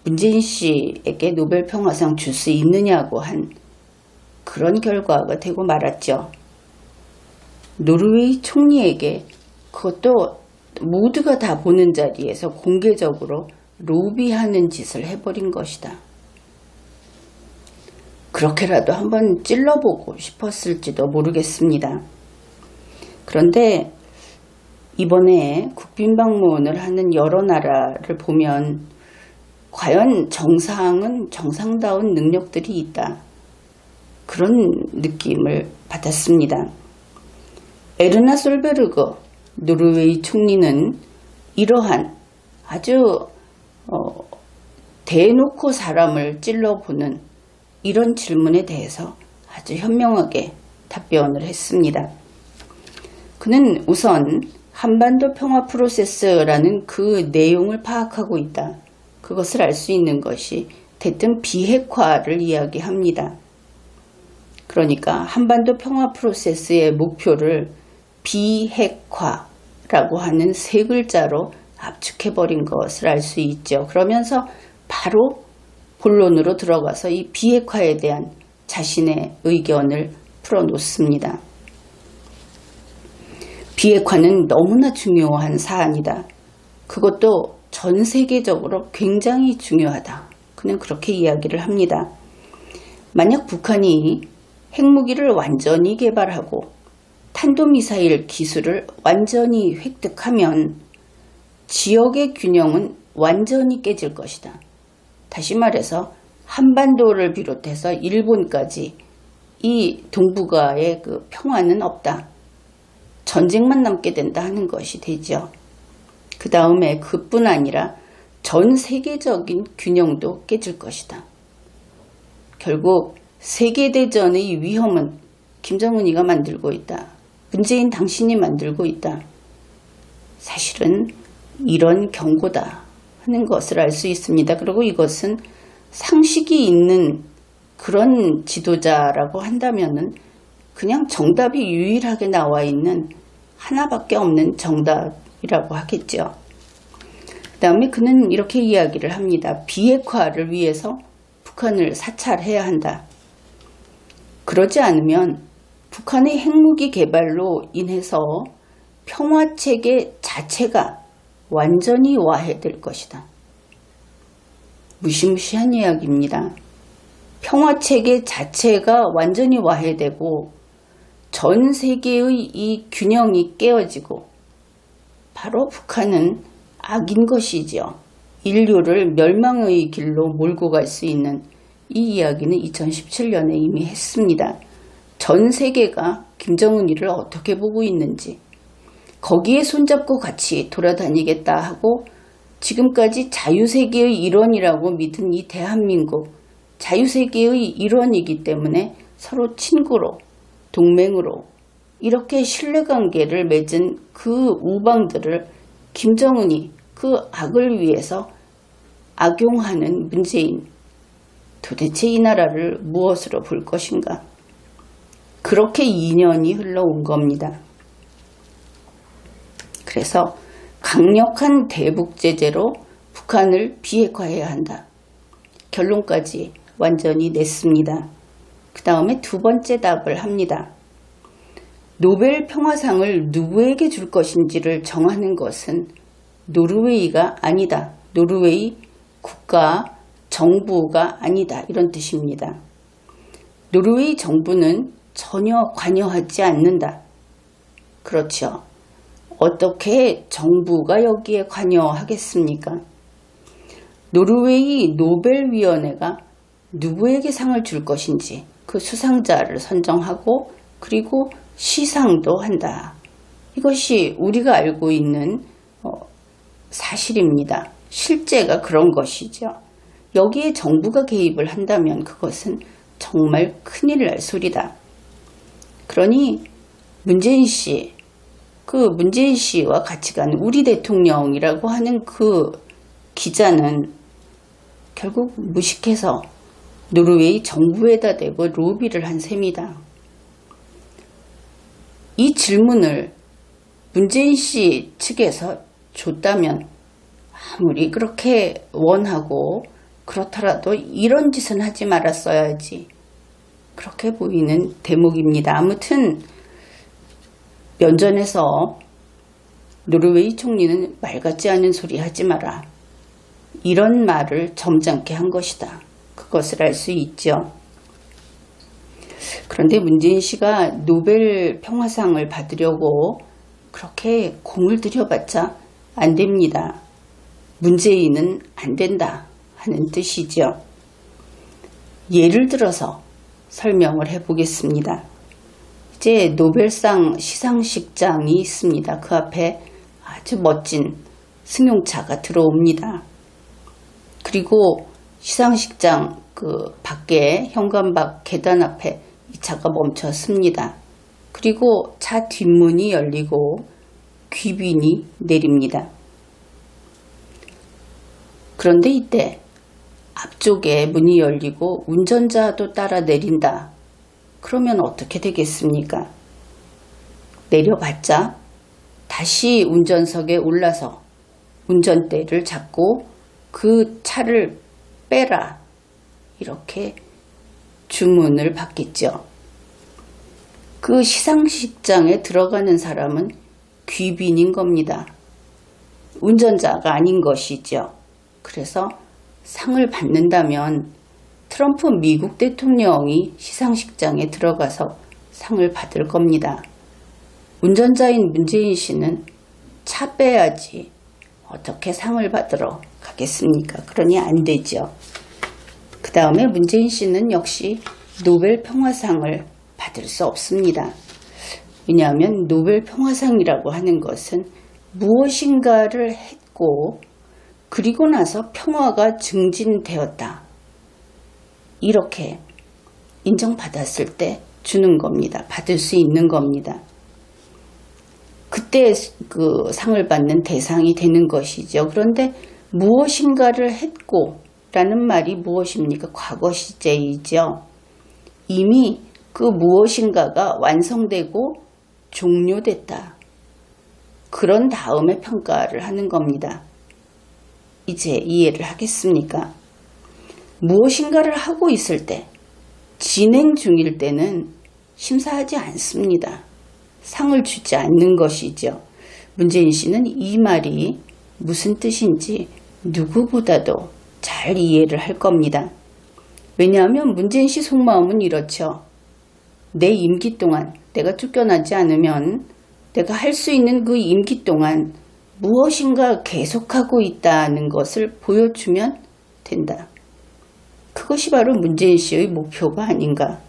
문재인 씨에게 노벨 평화상 줄 수 있느냐고 한 그런 결과가 되고 말았죠. 노르웨이 총리에게, 그것도 모두가 다 보는 자리에서 공개적으로 로비하는 짓을 해버린 것이다. 그렇게라도 한번 찔러보고 싶었을지도 모르겠습니다. 그런데 이번에 국빈 방문을 하는 여러 나라를 보면 과연 정상은 정상다운 능력들이 있다, 그런 느낌을 받았습니다. 에르나 솔베르그 노르웨이 총리는 이러한 아주 대놓고 사람을 찔러보는 이런 질문에 대해서 아주 현명하게 답변을 했습니다. 그는 우선 한반도 평화 프로세스라는 그 내용을 파악하고 있다, 그것을 알 수 있는 것이 대뜸 비핵화를 이야기합니다. 그러니까 한반도 평화 프로세스의 목표를 비핵화라고 하는 세 글자로 압축해버린 것을 알 수 있죠. 그러면서 바로 본론으로 들어가서 이 비핵화에 대한 자신의 의견을 풀어놓습니다. 비핵화는 너무나 중요한 사안이다. 그것도 전 세계적으로 굉장히 중요하다. 그는 그렇게 이야기를 합니다. 만약 북한이 핵무기를 완전히 개발하고 탄도미사일 기술을 완전히 획득하면 지역의 균형은 완전히 깨질 것이다. 다시 말해서 한반도를 비롯해서 일본까지 이 동북아의 그 평화는 없다. 전쟁만 남게 된다 하는 것이 되죠. 그 다음에 그뿐 아니라 전 세계적인 균형도 깨질 것이다. 결국 세계대전의 위험은 김정은이가 만들고 있다. 문재인 당신이 만들고 있다. 사실은 이런 경고다 하는 것을 알 수 있습니다. 그리고 이것은 상식이 있는 그런 지도자라고 한다면은 그냥 정답이 유일하게 나와 있는 하나밖에 없는 정답이라고 하겠죠. 그 다음에 그는 이렇게 이야기를 합니다. 비핵화를 위해서 북한을 사찰해야 한다. 그러지 않으면 북한의 핵무기 개발로 인해서 평화체계 자체가 완전히 와해될 것이다. 무시무시한 이야기입니다. 평화체계 자체가 완전히 와해되고 전 세계의 이 균형이 깨어지고 바로 북한은 악인 것이지요. 인류를 멸망의 길로 몰고 갈 수 있는 이 이야기는 2017년에 이미 했습니다. 전 세계가 김정은이를 어떻게 보고 있는지, 거기에 손잡고 같이 돌아다니겠다 하고 지금까지 자유세계의 일원이라고 믿은 이 대한민국, 자유세계의 일원이기 때문에 서로 친구로, 동맹으로 이렇게 신뢰관계를 맺은 그 우방들을 김정은이 그 악을 위해서 악용하는 문재인, 도대체 이 나라를 무엇으로 볼 것인가? 그렇게 2년이 흘러온 겁니다. 그래서 강력한 대북 제재로 북한을 비핵화해야 한다. 결론까지 완전히 냈습니다. 그 다음에 두 번째 답을 합니다. 노벨 평화상을 누구에게 줄 것인지를 정하는 것은 노르웨이가 아니다. 노르웨이 국가 정부가 아니다. 이런 뜻입니다. 노르웨이 정부는 전혀 관여하지 않는다. 그렇죠. 어떻게 정부가 여기에 관여하겠습니까? 노르웨이 노벨위원회가 누구에게 상을 줄 것인지 그 수상자를 선정하고 그리고 시상도 한다. 이것이 우리가 알고 있는 사실입니다. 실제가 그런 것이죠. 여기에 정부가 개입을 한다면 그것은 정말 큰일 날 소리다. 그러니 문재인 씨와 같이 간 우리 대통령이라고 하는 그 기자는 결국 무식해서 노르웨이 정부에다 대고 로비를 한 셈이다. 이 질문을 문재인 씨 측에서 줬다면 아무리 그렇게 원하고 그렇더라도 이런 짓은 하지 말았어야지. 그렇게 보이는 대목입니다. 아무튼 면전에서 노르웨이 총리는 말 같지 않은 소리 하지 마라. 이런 말을 점잖게 한 것이다. 그것을 알 수 있죠. 그런데 문재인 씨가 노벨 평화상을 받으려고 그렇게 공을 들여봤자 안 됩니다. 문재인은 안 된다 하는 뜻이죠. 예를 들어서 설명을 해보겠습니다. 이제 노벨상 시상식장이 있습니다. 그 앞에 아주 멋진 승용차가 들어옵니다. 그리고 시상식장 그 밖에 현관밖 계단 앞에 이 차가 멈췄습니다. 그리고 차 뒷문이 열리고 귀빈이 내립니다. 그런데 이때 앞쪽에 문이 열리고 운전자도 따라 내린다. 그러면 어떻게 되겠습니까? 내려봤자 다시 운전석에 올라서 운전대를 잡고 그 차를 빼라. 이렇게 주문을 받겠죠. 그 시상식장에 들어가는 사람은 귀빈인 겁니다. 운전자가 아닌 것이죠. 그래서 상을 받는다면 트럼프 미국 대통령이 시상식장에 들어가서 상을 받을 겁니다. 운전자인 문재인 씨는 차 빼야지 어떻게 상을 받으러 가겠습니까? 그러니 안 되죠. 그 다음에 문재인 씨는 역시 노벨 평화상을 받을 수 없습니다. 왜냐하면 노벨 평화상이라고 하는 것은 무엇인가를 했고 그리고 나서 평화가 증진되었다. 이렇게 인정받았을 때 주는 겁니다. 받을 수 있는 겁니다. 그때 그 상을 받는 대상이 되는 것이죠. 그런데 무엇인가를 했고 라는 말이 무엇입니까? 과거 시제이죠. 이미 그 무엇인가가 완성되고 종료됐다. 그런 다음에 평가를 하는 겁니다. 이제 이해를 하겠습니까? 무엇인가를 하고 있을 때, 진행 중일 때는 심사하지 않습니다. 상을 주지 않는 것이죠. 문재인 씨는 이 말이 무슨 뜻인지 누구보다도 잘 이해를 할 겁니다. 왜냐하면 문재인 씨 속마음은 이렇죠. 내 임기 동안 내가 쫓겨나지 않으면 내가 할 수 있는 그 임기 동안 무엇인가 계속하고 있다는 것을 보여주면 된다. 그것이 바로 문재인 씨의 목표가 아닌가.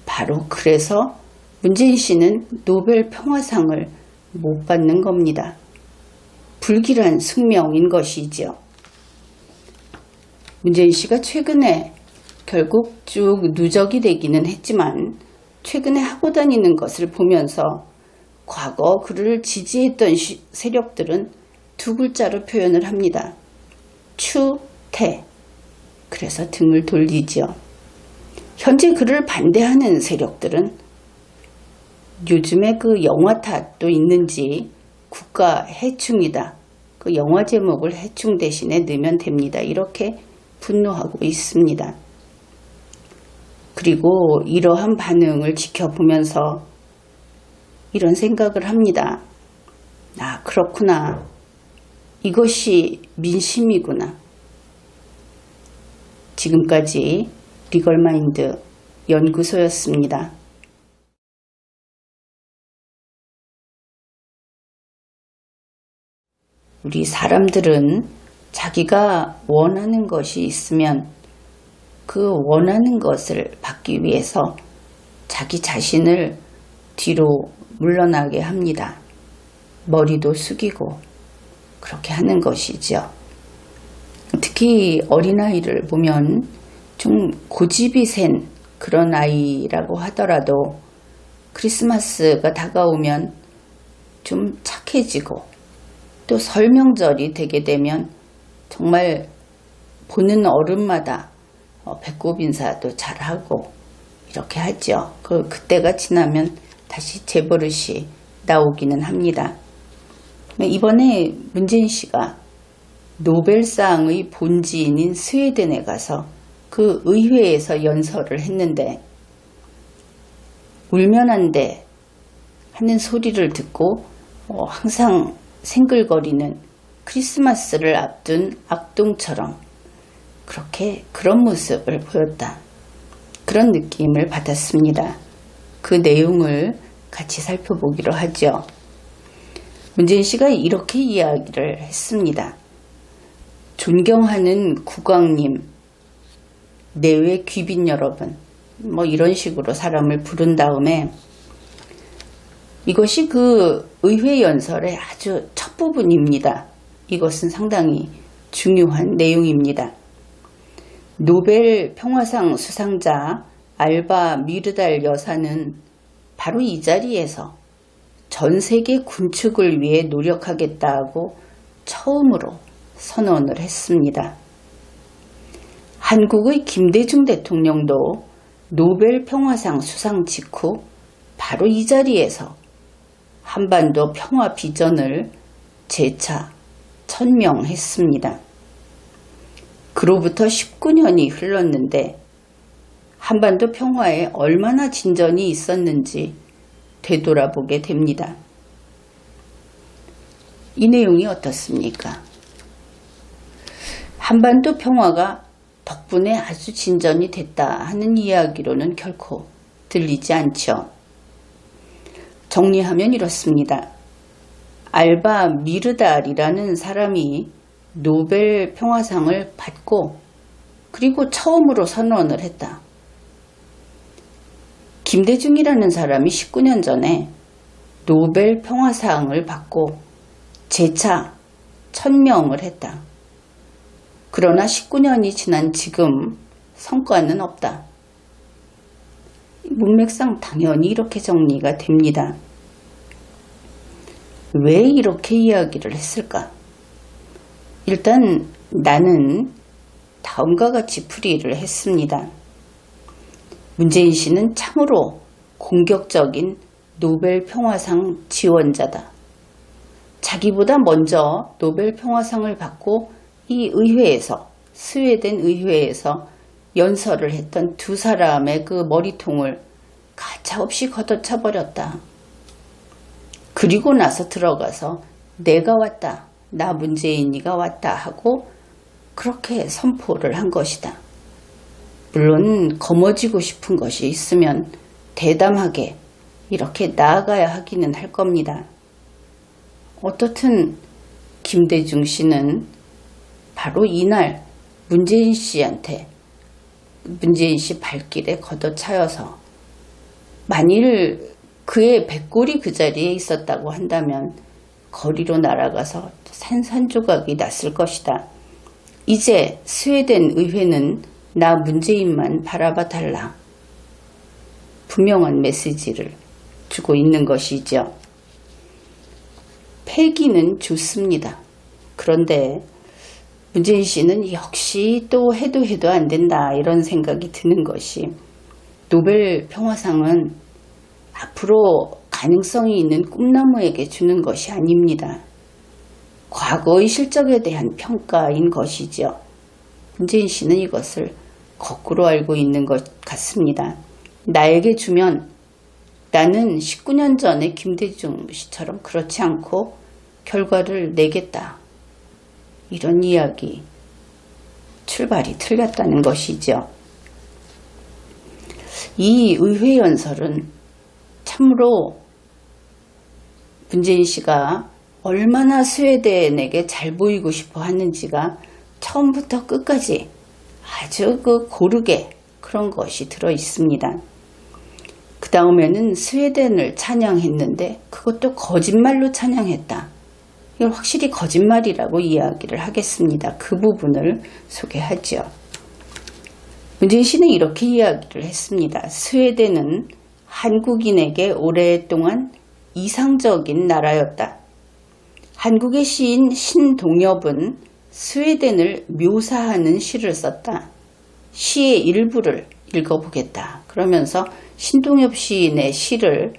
바로 그래서 문재인 씨는 노벨 평화상을 못 받는 겁니다. 불길한 숙명인 것이지요. 문재인 씨가 최근에 결국 쭉 누적이 되기는 했지만 최근에 하고 다니는 것을 보면서 과거 그를 지지했던 세력들은 두 글자로 표현을 합니다. 추태. 그래서 등을 돌리죠. 현재 그를 반대하는 세력들은 요즘에 그 영화 탓도 있는지 국가 해충이다. 그 영화 제목을 해충 대신에 넣으면 됩니다. 이렇게 분노하고 있습니다. 그리고 이러한 반응을 지켜보면서 이런 생각을 합니다. 아, 그렇구나. 이것이 민심이구나. 지금까지 리걸마인드 연구소였습니다. 우리 사람들은 자기가 원하는 것이 있으면 그 원하는 것을 받기 위해서 자기 자신을 뒤로 물러나게 합니다. 머리도 숙이고 그렇게 하는 것이죠. 특히 어린아이를 보면 좀 고집이 센 그런 아이라고 하더라도 크리스마스가 다가오면 좀 착해지고 또 설명절이 되게 되면 정말 보는 어른마다 배꼽 인사도 잘하고 이렇게 하죠. 그때가 지나면 다시 제 버릇이 나오기는 합니다. 이번에 문재인 씨가 노벨상의 본지인인 스웨덴에 가서 그 의회에서 연설을 했는데 울면 안 돼 하는 소리를 듣고 항상 생글거리는 크리스마스를 앞둔 악동처럼 그런 모습을 보였다. 그런 느낌을 받았습니다. 그 내용을 같이 살펴보기로 하죠. 문재인 씨가 이렇게 이야기를 했습니다. 존경하는 국왕님, 내외 귀빈 여러분, 이런 식으로 사람을 부른 다음에 이것이 그 의회 연설의 아주 첫 부분입니다. 이것은 상당히 중요한 내용입니다. 노벨 평화상 수상자 알바 미르달 여사는 바로 이 자리에서 전 세계 군축을 위해 노력하겠다고 처음으로 선언을 했습니다. 한국의 김대중 대통령도 노벨 평화상 수상 직후 바로 이 자리에서 한반도 평화 비전을 재차 천명했습니다. 그로부터 19년이 흘렀는데 한반도 평화에 얼마나 진전이 있었는지 되돌아보게 됩니다. 이 내용이 어떻습니까? 한반도 평화가 덕분에 아주 진전이 됐다 하는 이야기로는 결코 들리지 않죠. 정리하면 이렇습니다. 알바 미르달이라는 사람이 노벨 평화상을 받고 그리고 처음으로 선언을 했다. 김대중이라는 사람이 19년 전에 노벨 평화상을 받고 재차 천명을 했다. 그러나 19년이 지난 지금 성과는 없다. 문맥상 당연히 이렇게 정리가 됩니다. 왜 이렇게 이야기를 했을까? 일단 나는 다음과 같이 풀이를 했습니다. 문재인 씨는 참으로 공격적인 노벨 평화상 지원자다. 자기보다 먼저 노벨 평화상을 받고 이 의회에서, 스웨덴 의회에서 연설을 했던 두 사람의 그 머리통을 가차없이 걷어차버렸다. 그리고 나서 들어가서 내가 왔다, 나 문재인이가 왔다 하고 그렇게 선포를 한 것이다. 물론 거머쥐고 싶은 것이 있으면 대담하게 이렇게 나아가야 하기는 할 겁니다. 어떻든 김대중 씨는 바로 이날 문재인 씨한테 문재인 씨 발길에 걷어차여서 만일 그의 백골이 그 자리에 있었다고 한다면 거리로 날아가서 산산조각이 났을 것이다. 이제 스웨덴 의회는 나 문재인만 바라봐 달라. 분명한 메시지를 주고 있는 것이죠. 폐기는 좋습니다. 그런데 문재인 씨는 역시 또 해도 안 된다 이런 생각이 드는 것이, 노벨 평화상은 앞으로 가능성이 있는 꿈나무에게 주는 것이 아닙니다. 과거의 실적에 대한 평가인 것이죠. 문재인 씨는 이것을 거꾸로 알고 있는 것 같습니다. 나에게 주면 나는 19년 전에 김대중 씨처럼 그렇지 않고 결과를 내겠다. 이런 이야기, 출발이 틀렸다는 것이죠. 이 의회 연설은 참으로 문재인 씨가 얼마나 스웨덴에게 잘 보이고 싶어 하는지가 처음부터 끝까지 아주 고르게 그런 것이 들어 있습니다. 그 다음에는 스웨덴을 찬양했는데 그것도 거짓말로 찬양했다. 이걸 확실히 거짓말이라고 이야기를 하겠습니다. 그 부분을 소개하죠. 문재인 씨는 이렇게 이야기를 했습니다. 스웨덴은 한국인에게 오랫동안 이상적인 나라였다. 한국의 시인 신동엽은 스웨덴을 묘사하는 시를 썼다. 시의 일부를 읽어보겠다. 그러면서 신동엽 시인의 시를,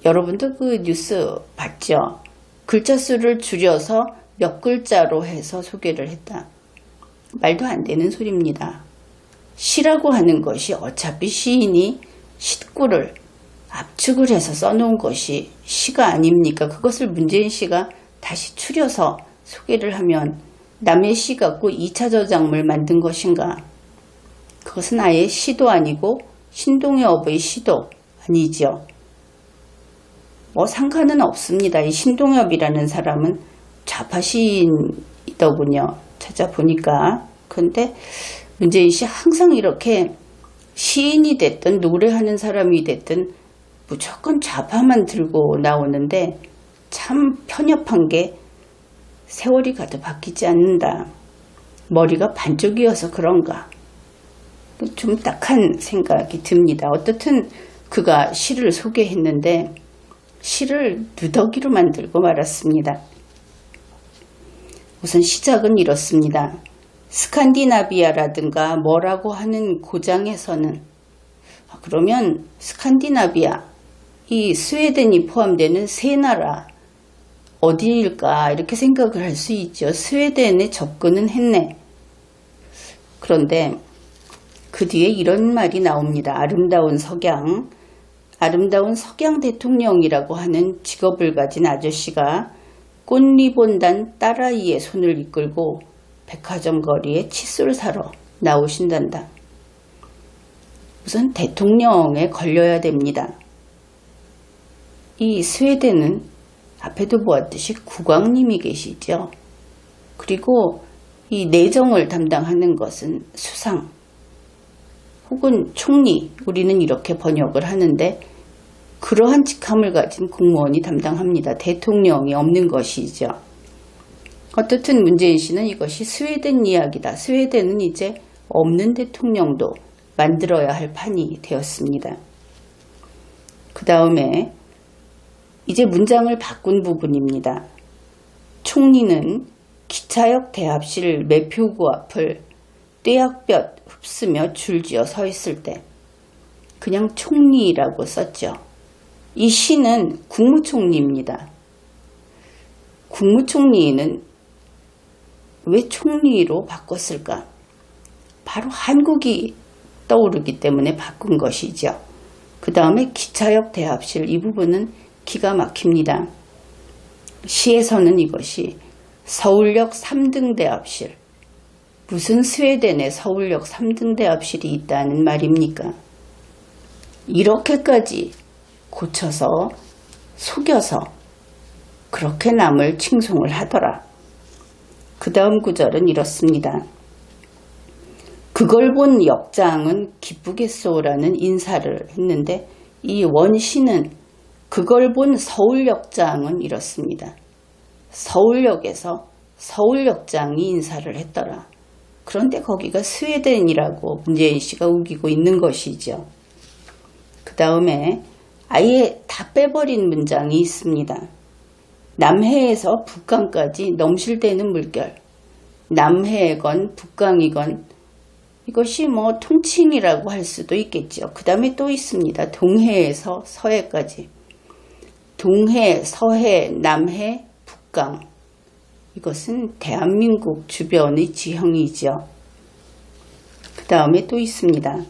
여러분도 그 뉴스 봤죠? 글자 수를 줄여서 몇 글자로 해서 소개를 했다. 말도 안 되는 소리입니다. 시라고 하는 것이 어차피 시인이 시구를 압축을 해서 써놓은 것이 시가 아닙니까? 그것을 문재인 씨가 다시 추려서 소개를 하면 남의 시 갖고 2차 저작물 만든 것인가? 그것은 아예 시도 아니고 신동엽의 시도 아니죠. 뭐 상관은 없습니다. 이 신동엽이라는 사람은 좌파 시인이더군요. 찾아보니까. 근데 문재인 씨 항상 이렇게 시인이 됐든 노래하는 사람이 됐든 무조건 좌파만 들고 나오는데 참 편협한 게 세월이 가도 바뀌지 않는다. 머리가 반쪽이어서 그런가. 좀 딱한 생각이 듭니다. 어떻든 그가 시를 소개했는데 시를 누더기로 만들고 말았습니다. 우선 시작은 이렇습니다. 스칸디나비아라든가 뭐라고 하는 고장에서는, 그러면 스칸디나비아, 이 스웨덴이 포함되는 세 나라 어디일까 이렇게 생각을 할 수 있죠. 스웨덴에 접근은 했네. 그런데 그 뒤에 이런 말이 나옵니다. 아름다운 석양 대통령이라고 하는 직업을 가진 아저씨가 꽃리본단 딸아이의 손을 이끌고 백화점 거리에 칫솔 사러 나오신단다. 우선 대통령에 걸려야 됩니다. 이 스웨덴은 앞에도 보았듯이 국왕님이 계시죠. 그리고 이 내정을 담당하는 것은 수상 혹은 총리, 우리는 이렇게 번역을 하는데 그러한 직함을 가진 공무원이 담당합니다. 대통령이 없는 것이죠. 어떻든 문재인 씨는 이것이 스웨덴 이야기다. 스웨덴은 이제 없는 대통령도 만들어야 할 판이 되었습니다. 그 다음에 이제 문장을 바꾼 부분입니다. 총리는 기차역 대합실 매표구 앞을 떼약볕 흡수며 줄지어 서 있을 때 그냥 총리라고 썼죠. 이 시는 국무총리입니다. 국무총리는 왜 총리로 바꿨을까? 바로 한국이 떠오르기 때문에 바꾼 것이죠. 그 다음에 기차역 대합실, 이 부분은 기가 막힙니다. 시에서는 이것이 서울역 3등 대합실, 무슨 스웨덴에 서울역 3등 대합실이 있다는 말입니까? 이렇게까지 고쳐서 속여서 그렇게 남을 칭송을 하더라. 그 다음 구절은 이렇습니다. 그걸 본 역장은 기쁘겠소라는 인사를 했는데 이 원시는 그걸 본 서울역장은 이렇습니다. 서울역에서 서울역장이 인사를 했더라. 그런데 거기가 스웨덴이라고 문재인 씨가 우기고 있는 것이죠. 그 다음에 아예 다 빼버린 문장이 있습니다. 남해에서 북강까지 넘실대는 물결. 남해건 북강이건 이것이 뭐 통칭이라고 할 수도 있겠죠. 그 다음에 또 있습니다. 동해에서 서해까지. 동해, 서해, 남해, 북강. 이것은 대한민국 주변의 지형이죠. 그 다음에 또 있습니다.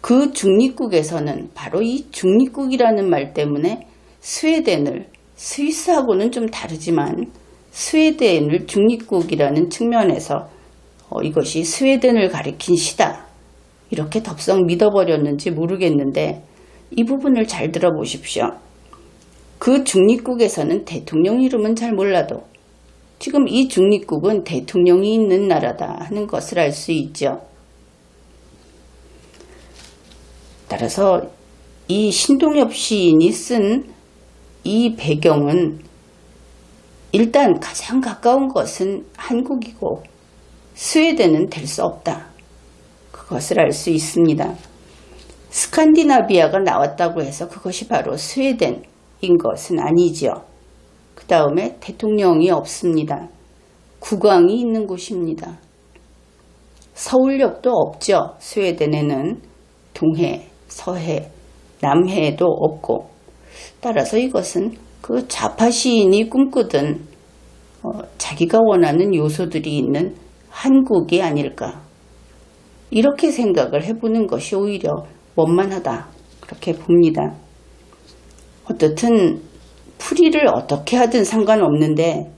그 중립국에서는 바로 이 중립국이라는 말 때문에 스웨덴을 스위스하고는 좀 다르지만 스웨덴을 중립국이라는 측면에서 이것이 스웨덴을 가리킨 시다. 이렇게 덥석 믿어버렸는지 모르겠는데 이 부분을 잘 들어보십시오. 그 중립국에서는 대통령 이름은 잘 몰라도 지금 이 중립국은 대통령이 있는 나라다 하는 것을 알 수 있죠. 따라서 이 신동엽 시인이 쓴 이 배경은 일단 가장 가까운 것은 한국이고 스웨덴은 될 수 없다. 그것을 알 수 있습니다. 스칸디나비아가 나왔다고 해서 그것이 바로 스웨덴인 것은 아니죠. 그 다음에 대통령이 없습니다. 국왕이 있는 곳입니다. 서울역도 없죠. 스웨덴에는 동해, 서해, 남해도 없고 따라서 이것은 그 좌파 시인이 꿈꾸던 자기가 원하는 요소들이 있는 한국이 아닐까. 이렇게 생각을 해보는 것이 오히려 원만하다. 그렇게 봅니다. 어떻든 풀이를 어떻게 하든 상관없는데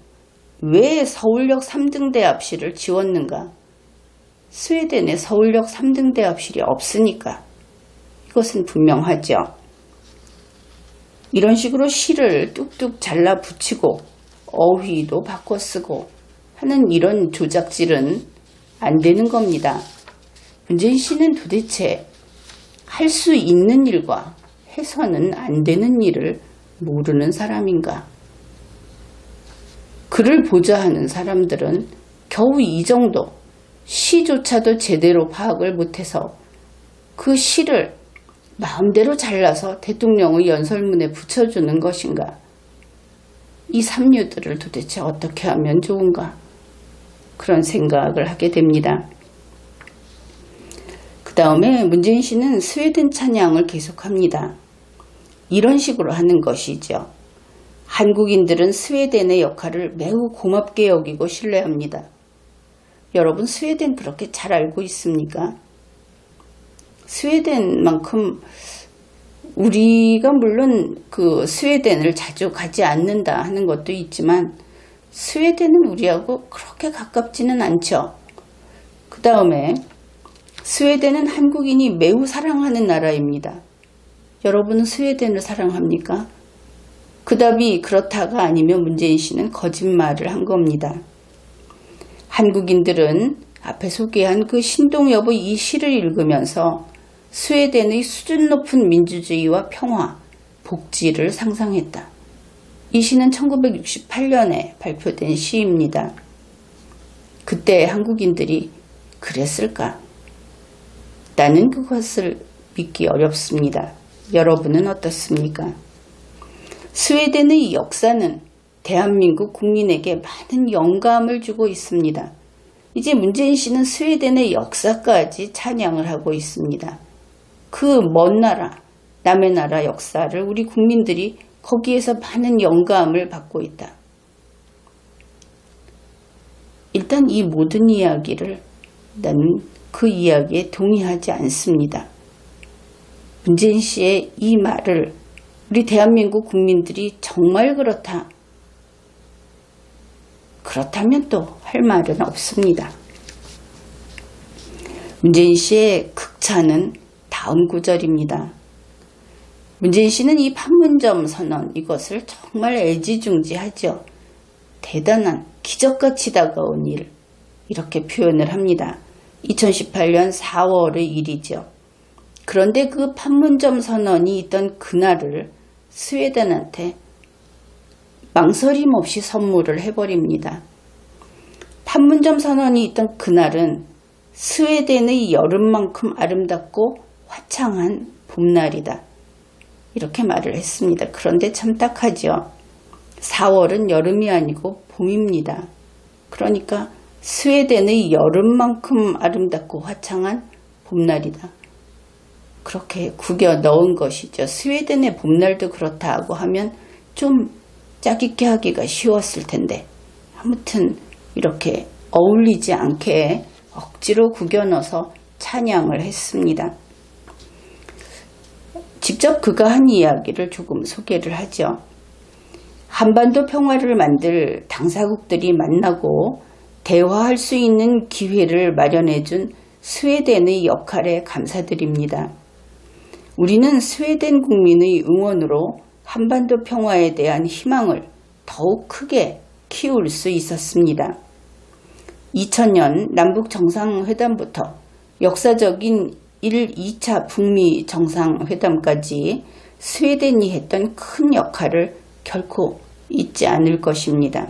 왜 서울역 3등대합실을 지웠는가? 스웨덴에 서울역 3등대합실이 없으니까. 이것은 분명하죠. 이런 식으로 시를 뚝뚝 잘라 붙이고 어휘도 바꿔 쓰고 하는 이런 조작질은 안 되는 겁니다. 문재인 씨는 도대체 할 수 있는 일과 해서는 안 되는 일을 모르는 사람인가? 글을 보자 하는 사람들은 겨우 이 정도 시조차도 제대로 파악을 못해서 그 시를 마음대로 잘라서 대통령의 연설문에 붙여주는 것인가? 이 삼류들을 도대체 어떻게 하면 좋은가? 그런 생각을 하게 됩니다. 그 다음에 문재인 씨는 스웨덴 찬양을 계속합니다. 이런 식으로 하는 것이죠. 한국인들은 스웨덴의 역할을 매우 고맙게 여기고 신뢰합니다. 여러분 스웨덴 그렇게 잘 알고 있습니까? 스웨덴만큼 우리가 물론 그 스웨덴을 자주 가지 않는다 하는 것도 있지만 스웨덴은 우리하고 그렇게 가깝지는 않죠. 그 다음에 스웨덴은 한국인이 매우 사랑하는 나라입니다. 여러분은 스웨덴을 사랑합니까? 그 답이 그렇다가 아니면 문재인 씨는 거짓말을 한 겁니다. 한국인들은 앞에 소개한 그 신동엽의 이 시를 읽으면서 스웨덴의 수준 높은 민주주의와 평화, 복지를 상상했다. 이 시는 1968년에 발표된 시입니다. 그때 한국인들이 그랬을까? 나는 그것을 믿기 어렵습니다. 여러분은 어떻습니까? 스웨덴의 역사는 대한민국 국민에게 많은 영감을 주고 있습니다. 이제 문재인 씨는 스웨덴의 역사까지 찬양을 하고 있습니다. 그 먼 나라, 남의 나라 역사를 우리 국민들이 거기에서 많은 영감을 받고 있다. 일단 이 모든 이야기를 나는 그 이야기에 동의하지 않습니다. 문재인 씨의 이 말을 우리 대한민국 국민들이 정말 그렇다면 또 할 말은 없습니다. 문재인 씨의 극찬은 다음 구절입니다. 문재인 씨는 이 판문점 선언 이것을 정말 애지중지하죠. 대단한 기적같이 다가온 일 이렇게 표현을 합니다. 2018년 4월의 일이죠. 그런데 그 판문점 선언이 있던 그날을 스웨덴한테 망설임 없이 선물을 해버립니다. 판문점 선언이 있던 그날은 스웨덴의 여름만큼 아름답고 화창한 봄날이다. 이렇게 말을 했습니다. 그런데 참 딱하죠. 4월은 여름이 아니고 봄입니다. 그러니까 스웨덴의 여름만큼 아름답고 화창한 봄날이다. 그렇게 구겨 넣은 것이죠. 스웨덴의 봄날도 그렇다고 하면 좀 짜깁게 하기가 쉬웠을 텐데 아무튼 이렇게 어울리지 않게 억지로 구겨 넣어서 찬양을 했습니다. 직접 그가 한 이야기를 조금 소개를 하죠. 한반도 평화를 만들 당사국들이 만나고 대화할 수 있는 기회를 마련해준 스웨덴의 역할에 감사드립니다. 우리는 스웨덴 국민의 응원으로 한반도 평화에 대한 희망을 더욱 크게 키울 수 있었습니다. 2000년 남북 정상회담부터 역사적인 1, 2차 북미 정상회담까지 스웨덴이 했던 큰 역할을 결코 잊지 않을 것입니다.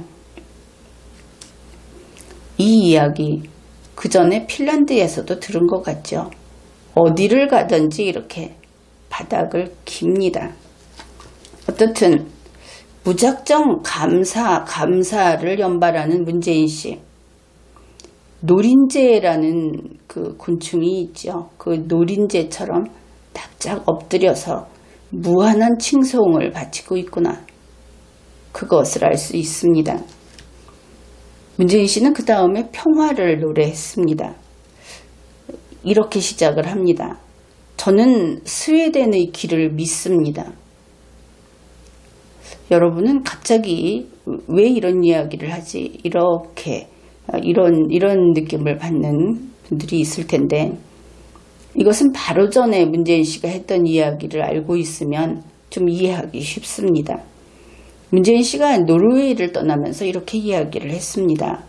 이 이야기 그 전에 핀란드에서도 들은 것 같죠. 어디를 가든지 이렇게 바닥을 깁니다. 어떻든 무작정 감사를 연발하는 문재인 씨. 노린재라는 그 곤충이 있죠. 그 노린재처럼 납작 엎드려서 무한한 칭송을 바치고 있구나. 그것을 알 수 있습니다. 문재인 씨는 그 다음에 평화를 노래했습니다. 이렇게 시작을 합니다. 저는 스웨덴의 길을 믿습니다. 여러분은 갑자기 왜 이런 이야기를 하지? 이렇게 이런 느낌을 받는 분들이 있을 텐데 이것은 바로 전에 문재인 씨가 했던 이야기를 알고 있으면 좀 이해하기 쉽습니다. 문재인 씨가 노르웨이를 떠나면서 이렇게 이야기를 했습니다.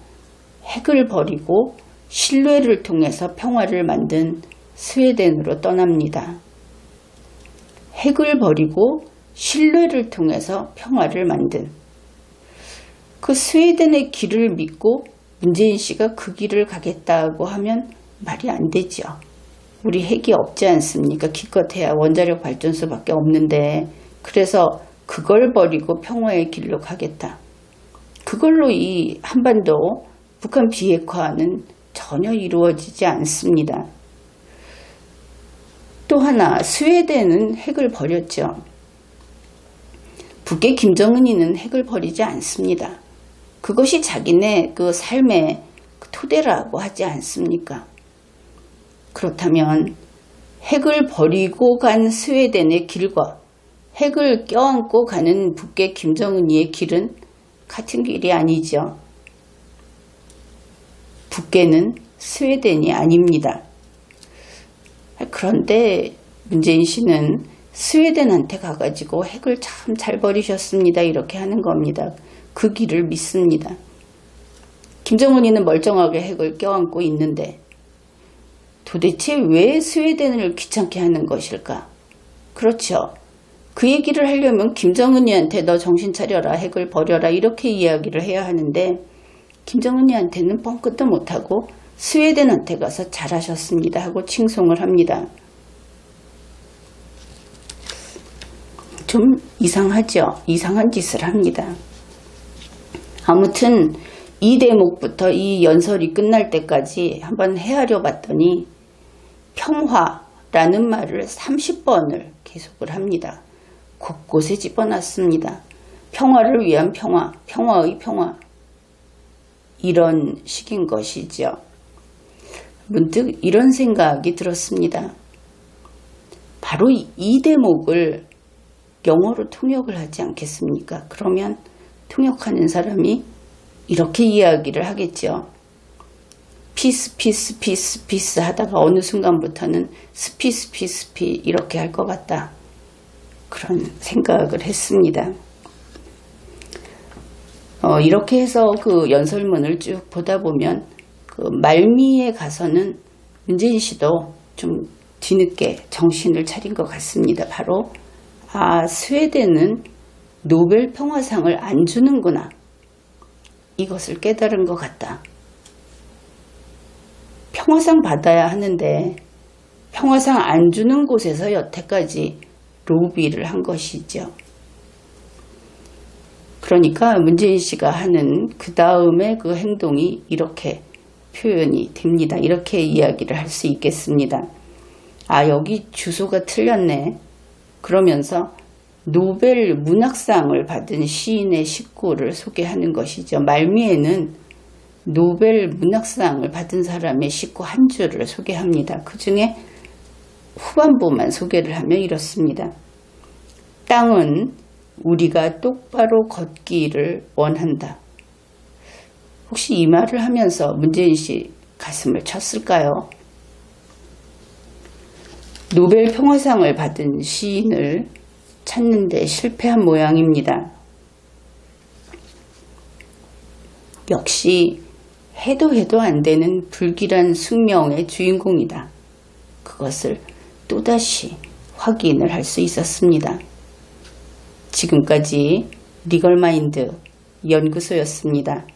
핵을 버리고 신뢰를 통해서 평화를 만든 스웨덴으로 떠납니다. 핵을 버리고 신뢰를 통해서 평화를 만든 그 스웨덴의 길을 믿고 문재인 씨가 그 길을 가겠다고 하면 말이 안 되죠. 우리 핵이 없지 않습니까? 기껏해야 원자력 발전소밖에 없는데 그래서 그걸 버리고 평화의 길로 가겠다. 그걸로 이 한반도 북한 비핵화는 전혀 이루어지지 않습니다. 또 하나 스웨덴은 핵을 버렸죠. 북의 김정은이는 핵을 버리지 않습니다. 그것이 자기네 그 삶의 토대라고 하지 않습니까? 그렇다면 핵을 버리고 간 스웨덴의 길과 핵을 껴안고 가는 북의 김정은이의 길은 같은 길이 아니죠. 북계는 스웨덴이 아닙니다. 그런데 문재인 씨는 스웨덴한테 가가지고 핵을 참 잘 버리셨습니다. 이렇게 하는 겁니다. 그 길을 믿습니다. 김정은이는 멀쩡하게 핵을 껴안고 있는데 도대체 왜 스웨덴을 귀찮게 하는 것일까? 그렇죠. 그 얘기를 하려면 김정은이한테 너 정신 차려라, 핵을 버려라 이렇게 이야기를 해야 하는데 김정은이한테는 뻥끗도 못하고 스웨덴한테 가서 잘하셨습니다 하고 칭송을 합니다. 좀 이상하죠? 이상한 짓을 합니다. 아무튼 이 대목부터 이 연설이 끝날 때까지 한번 헤아려 봤더니 평화라는 말을 30번을 계속을 합니다. 곳곳에 집어놨습니다. 평화를 위한 평화, 평화의 평화. 이런 식인 것이죠. 문득 이런 생각이 들었습니다. 바로 이 대목을 영어로 통역을 하지 않겠습니까? 그러면 통역하는 사람이 이렇게 이야기를 하겠죠. 피스 피스 피스 피스 하다가 어느 순간부터는 스피스 피스 피 이렇게 할 것 같다. 그런 생각을 했습니다. 이렇게 해서 그 연설문을 쭉 보다 보면 그 말미에 가서는 문재인 씨도 좀 뒤늦게 정신을 차린 것 같습니다. 바로 스웨덴은 노벨 평화상을 안 주는구나. 이것을 깨달은 것 같다. 평화상 받아야 하는데 평화상 안 주는 곳에서 여태까지 로비를 한 것이죠. 그러니까 문재인 씨가 하는 그 다음에 그 행동이 이렇게 표현이 됩니다. 이렇게 이야기를 할 수 있겠습니다. 여기 주소가 틀렸네. 그러면서 노벨 문학상을 받은 시인의 식구를 소개하는 것이죠. 말미에는 노벨 문학상을 받은 사람의 식구 한 줄을 소개합니다. 그 중에 후반부만 소개를 하면 이렇습니다. 땅은 우리가 똑바로 걷기를 원한다. 혹시 이 말을 하면서 문재인 씨 가슴을 쳤을까요? 노벨 평화상을 받은 시인을 찾는 데 실패한 모양입니다. 역시 해도 안 되는 불길한 숙명의 주인공이다. 그것을 또다시 확인을 할 수 있었습니다. 지금까지 리걸마인드 연구소였습니다.